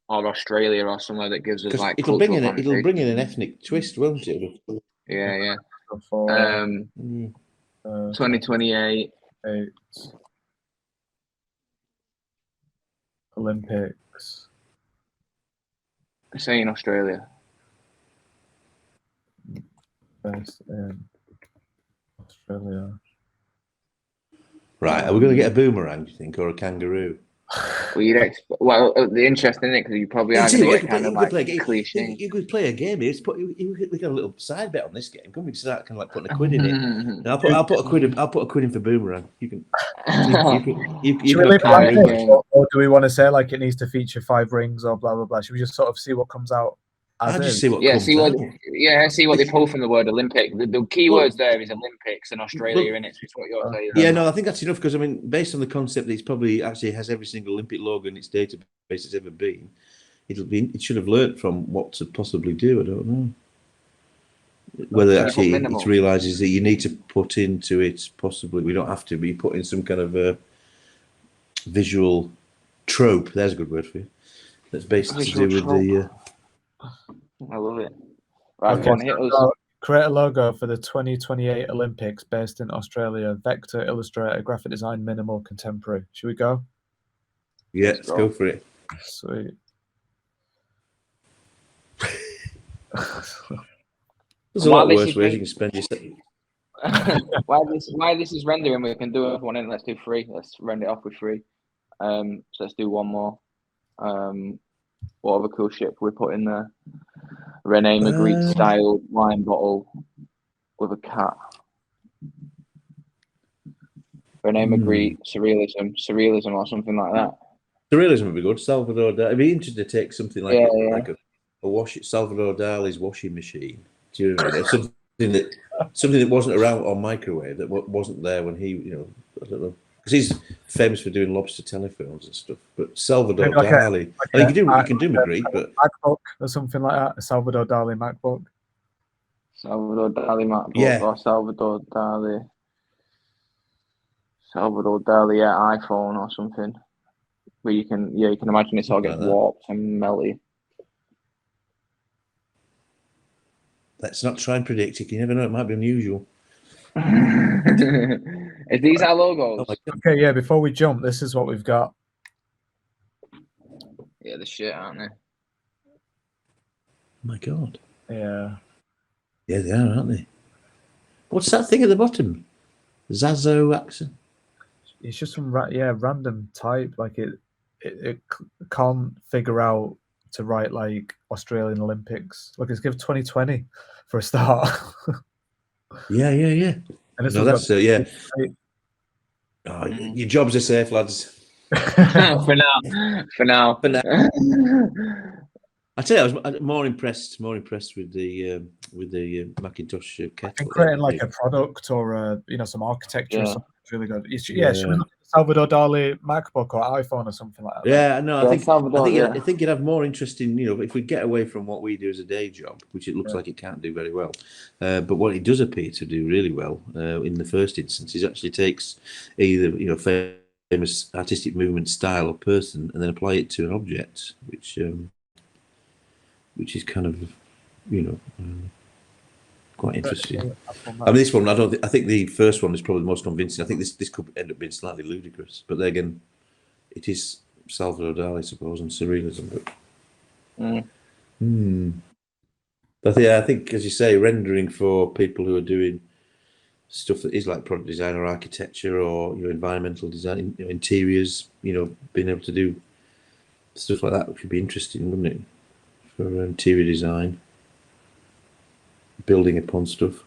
Or Australia or somewhere that gives us like it'll bring in an ethnic twist, won't it? Yeah. 2028 Olympics. Say in Australia. Best in Australia. Right, are we going to get a boomerang, do you think, or a kangaroo? Well, the interesting thing, because you probably are going to get kind of like cliche. You could play a game. We got a little side bet on this game. Can we start kind of like putting a quid in it? And I'll put a quid. I'll put a quid in for boomerang. You can. Should we leave it or do we want to say like it needs to feature 5 rings or blah blah blah? Should we just sort of see what comes out? I'll just see what comes out. See what they pull from the word Olympic. The key words there is Olympics and Australia in it. So it's what you're saying. Yeah, no, I think that's enough, because I mean, based on the concept that it's probably actually has every single Olympic logo in its database it's ever been, it should have learnt from what to possibly do. I don't know whether actually it realizes that you need to put into it. Possibly we don't have to, but you put in some kind of a visual trope. There's a good word for you. That's basically to do with the. I love it. Right, create a logo for the 2028 Olympics based in Australia. Vector, illustrator, graphic design, minimal, contemporary. Should we go? Yeah, let's go for it. Sweet. There's a lot worse ways you can spend your. Why this is rendering? We can do one in. Let's do 3. Let's render it off with 3. So let's do one more. What other cool shit we put in there? Rene Magritte style wine bottle with a cat. Rene Magritte surrealism or something like that. Surrealism would be good. Salvador Dali. I'd be interested to take something like Salvador Dali's washing machine. Do you know what I mean? Something that wasn't around on microwave, that wasn't there when he, I don't know. Because he's famous for doing lobster telephones and stuff. But Salvador Dali, you can do Magritte, but MacBook or something like that. A Salvador Dali MacBook. Salvador Dali MacBook or Salvador Dali iPhone or something. Where you can imagine it's all gets warped and melty. Let's not try and predict it. You never know; it might be unusual. Is these our logos? Okay, yeah. Before we jump, this is what we've got. Yeah, the shit, aren't they? Oh my God. Yeah. Yeah, they are, aren't they? What's that thing at the bottom? Zazo accent. It's just some random type. Like it can't figure out to write like Australian Olympics. Look, it's give 2020 for a start. Yeah. And this No, one's that's yeah. got- Oh, your jobs are safe, lads. For now. For now. For now. I tell you, I was more impressed with the Macintosh I kettle. think creating like a product or some architecture or Yeah. something is really good. Should we Yeah. look at Salvador Dali MacBook or iPhone or something like that? Yeah, no, I Yeah, think Salvador, yeah. I think you'd have more interest in, if we get away from what we do as a day job, which it looks like it can't do very well. But what it does appear to do really well in the first instance is actually takes either famous artistic movement, style, or person, and then apply it to an object, which is kind of quite interesting. I mean, this one, I think the first one is probably the most convincing. I think this could end up being slightly ludicrous, but then again, it is Salvador Dali, I suppose, and surrealism. But yeah, I think, as you say, rendering for people who are doing stuff that is like product design or architecture or environmental design, interiors, being able to do stuff like that, which would be interesting, wouldn't it? For interior design, building upon stuff.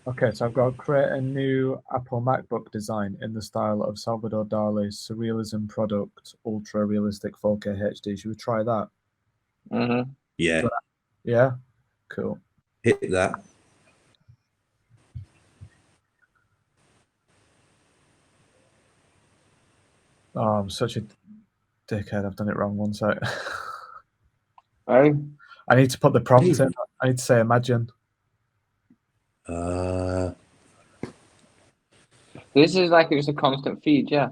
Okay, so I've got to create a new Apple MacBook design in the style of Salvador Dali's surrealism product, ultra realistic 4K HD. Should we try that? Yeah, Yeah, cool. hit that. Oh, I'm such a dickhead. I've done it wrong. One sec. Oh, I need to put the prompt in. I need to say imagine. this is like just a constant feed, yeah,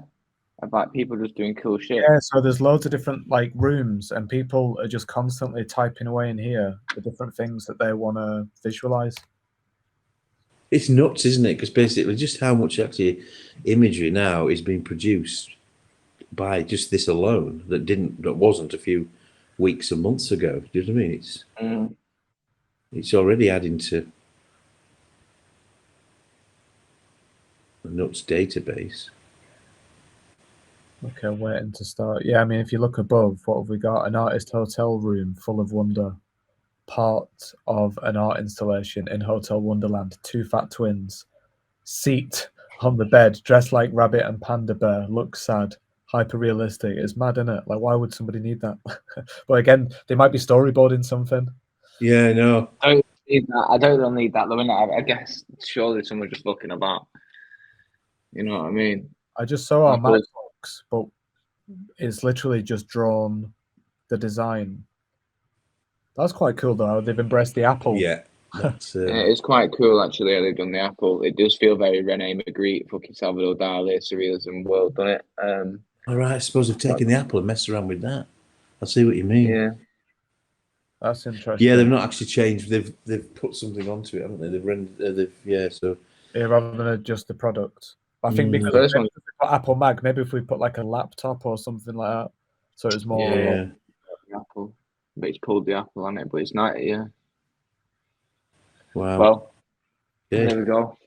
about people just doing cool shit. Yeah, so there's loads of different like rooms, and people are just constantly typing away in here the different things that they want to visualize. It's nuts, isn't it? Because basically, just how much actually imagery now is being produced by just this alone that wasn't a few weeks and months ago. Do you know what I mean? It's already adding to a nuts database. Okay, waiting to start. Yeah, I mean, if you look above, what have we got? An artist hotel room full of wonder. Part of an art installation in Hotel Wonderland. Two fat twins. Seat on the bed, dressed like rabbit and panda bear. Looks sad. Hyper realistic. It's mad, isn't it? Like, why would somebody need that? But again, they might be storyboarding something. Yeah, I know. I don't need that. I don't need that, though. Innit? I guess surely someone just looking about. You know what I mean? I just saw our MacBooks, but it's literally just drawn the design. That's quite cool, though. They've embraced the Apple. Yeah, that's, yeah, it's quite cool actually how they've done the Apple. It does feel very Rene Magritte, fucking Salvador Dali, surrealism world, doesn't it? All right, I suppose they've taken the Apple and messed around with that. I see what you mean. Yeah, that's interesting. Yeah, they've not actually changed. They've put something onto it, haven't they? They've rendered. So yeah, rather than just the product. I think because First one. if we put Apple Mac, maybe if we put like a laptop or something like that, so it's more. yeah. The Apple, but it's pulled the Apple on it, but it's not. Yeah. Wow. Well, yeah. there we go.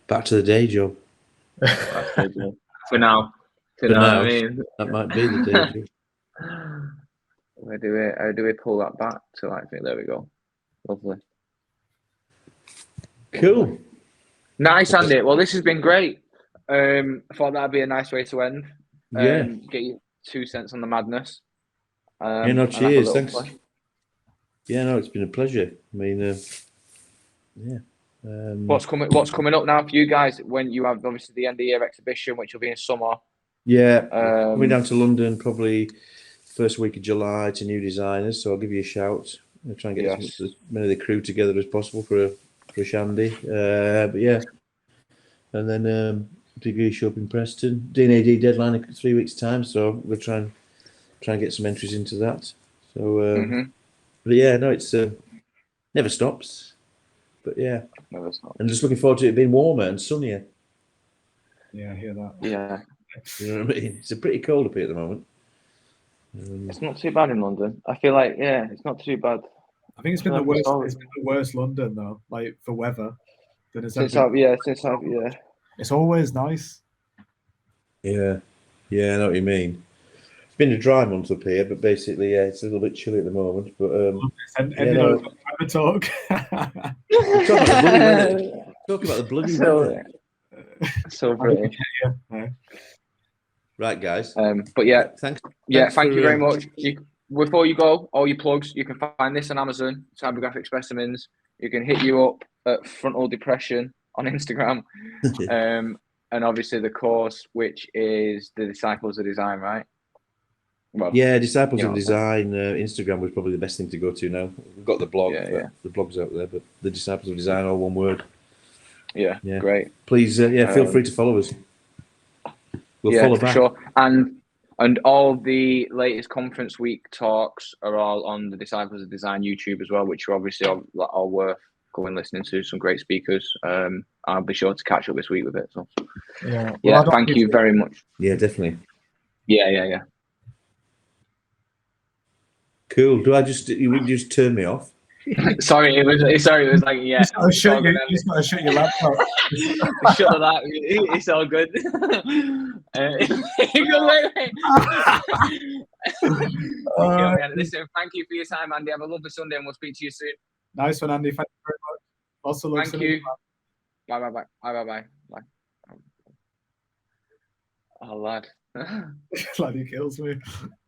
Back to the day job. For now. For now, I mean? That might be the day job. How do we pull that back to like? There we go. Lovely. Cool. Nice, Andy. Well, this has been great. I thought that'd be a nice way to end. Yeah. Get your 2 cents on the madness. Cheers. Thanks. Play. Yeah, no, it's been a pleasure. I mean, yeah. What's coming up now for you guys when you have obviously the end of year exhibition, which will be in summer? Yeah, coming down to London probably first week of July to new designers. So I'll give you a shout. I'll try and get as many of the crew together as possible for a shandy. But yeah, and then degree show up in Preston. D&ad deadline in 3 weeks' time, so we'll try and get some entries into that. So, but yeah, no, it's never stops. But yeah, never stops. And just looking forward to it being warmer and sunnier. Yeah, I hear that. Yeah, you know what I mean. It's pretty cold up here at the moment. It's not too bad in London. I feel like it's not too bad. I think it's been the worst. It's been the worst London though, like for weather. Than it's since ever I've been. It's always nice. Yeah, I know what you mean. It's been a dry month up here, but basically, it's a little bit chilly at the moment. But ending on a talk. Talking about the bloody weather. So brilliant. Right, guys. But yeah, thanks. Thank you very much. Before you go, all your plugs, you can find this on Amazon, Typographic Specimens. You can hit you up at Frontal Depression on Instagram. And obviously the course, which is the Disciples of Design, right? Well, yeah, Disciples of Design. Instagram was probably the best thing to go to now. We've got the blog, the blog's out there, but the Disciples of Design, all one word. Yeah, great. Please, feel free to follow us. We'll follow back. Sure. And all the latest conference week talks are all on the Disciples of Design YouTube as well, which are obviously all worth going listening to. Some great speakers. I'll be sure to catch up this week with it. So thank you very much. Yeah, definitely. Yeah. Cool. You just turn me off? Sorry, it was like You just gotta shut your laptop. Shut the laptop. It's all good. Listen, thank you for your time, Andy. Have a lovely Sunday, and we'll speak to you soon. Nice one, Andy. Thank you very much. Also, thank you. Bye. Oh, lad. Lad, he kills me.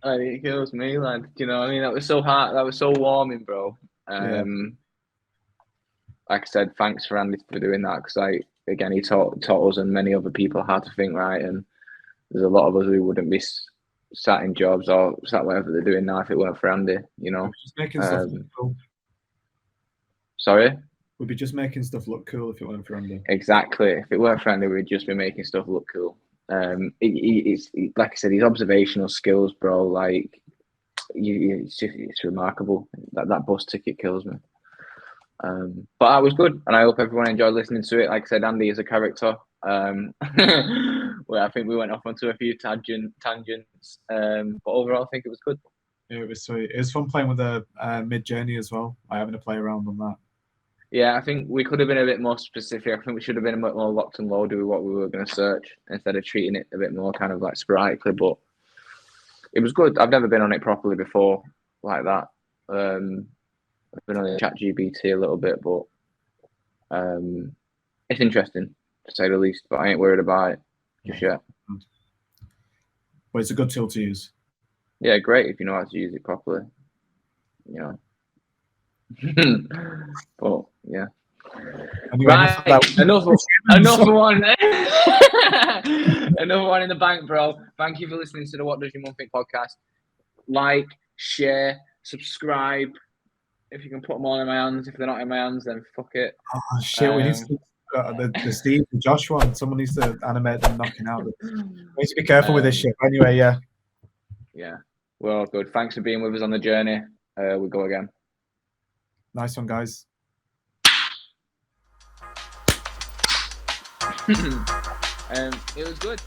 He kills me, lad. Do you know what I mean? That was so hard. That was so warming, bro. Like I said, thanks for Andy for doing that, because again, he taught us and many other people how to think right, and there's a lot of us who wouldn't be sat in jobs or sat wherever they're doing now if it weren't for Andy, you know. Just making stuff look cool. Sorry? We'd be just making stuff look cool if it weren't for Andy. Exactly. If it weren't for Andy, we'd just be making stuff look cool. It's like I said, his observational skills, bro, like it's remarkable. That bus ticket kills me. But I was good, and I hope everyone enjoyed listening to it. Like I said, Andy is a character. Well, I think we went off onto a few tangents, but overall, I think it was good. Yeah, it was sweet. It was fun playing with the Mid-Journey as well. Having to play around on that. Yeah, I think we could have been a bit more specific. I think we should have been a bit more locked and loaded with what we were going to search instead of treating it a bit more kind of like sporadically. But it was good. I've never been on it properly before like that. I've been on the ChatGPT a little bit, but it's interesting to say the least. But I ain't worried about it just yet. Well, it's a good tool to use. Yeah, great if you know how to use it properly. You know. But yeah. Anyway, right, another one. Another one in the bank, bro. Thank you for listening to the What Does Your Mum Think podcast. Like, share, subscribe. If you can put them all in my hands. If they're not in my hands, then fuck it. Oh shit! We need to the Steve and Josh one. Someone needs to animate them knocking out. We need to be careful with this shit. Anyway, yeah. Well, good. Thanks for being with us on the journey. We'll go again. Nice one, guys. It was good.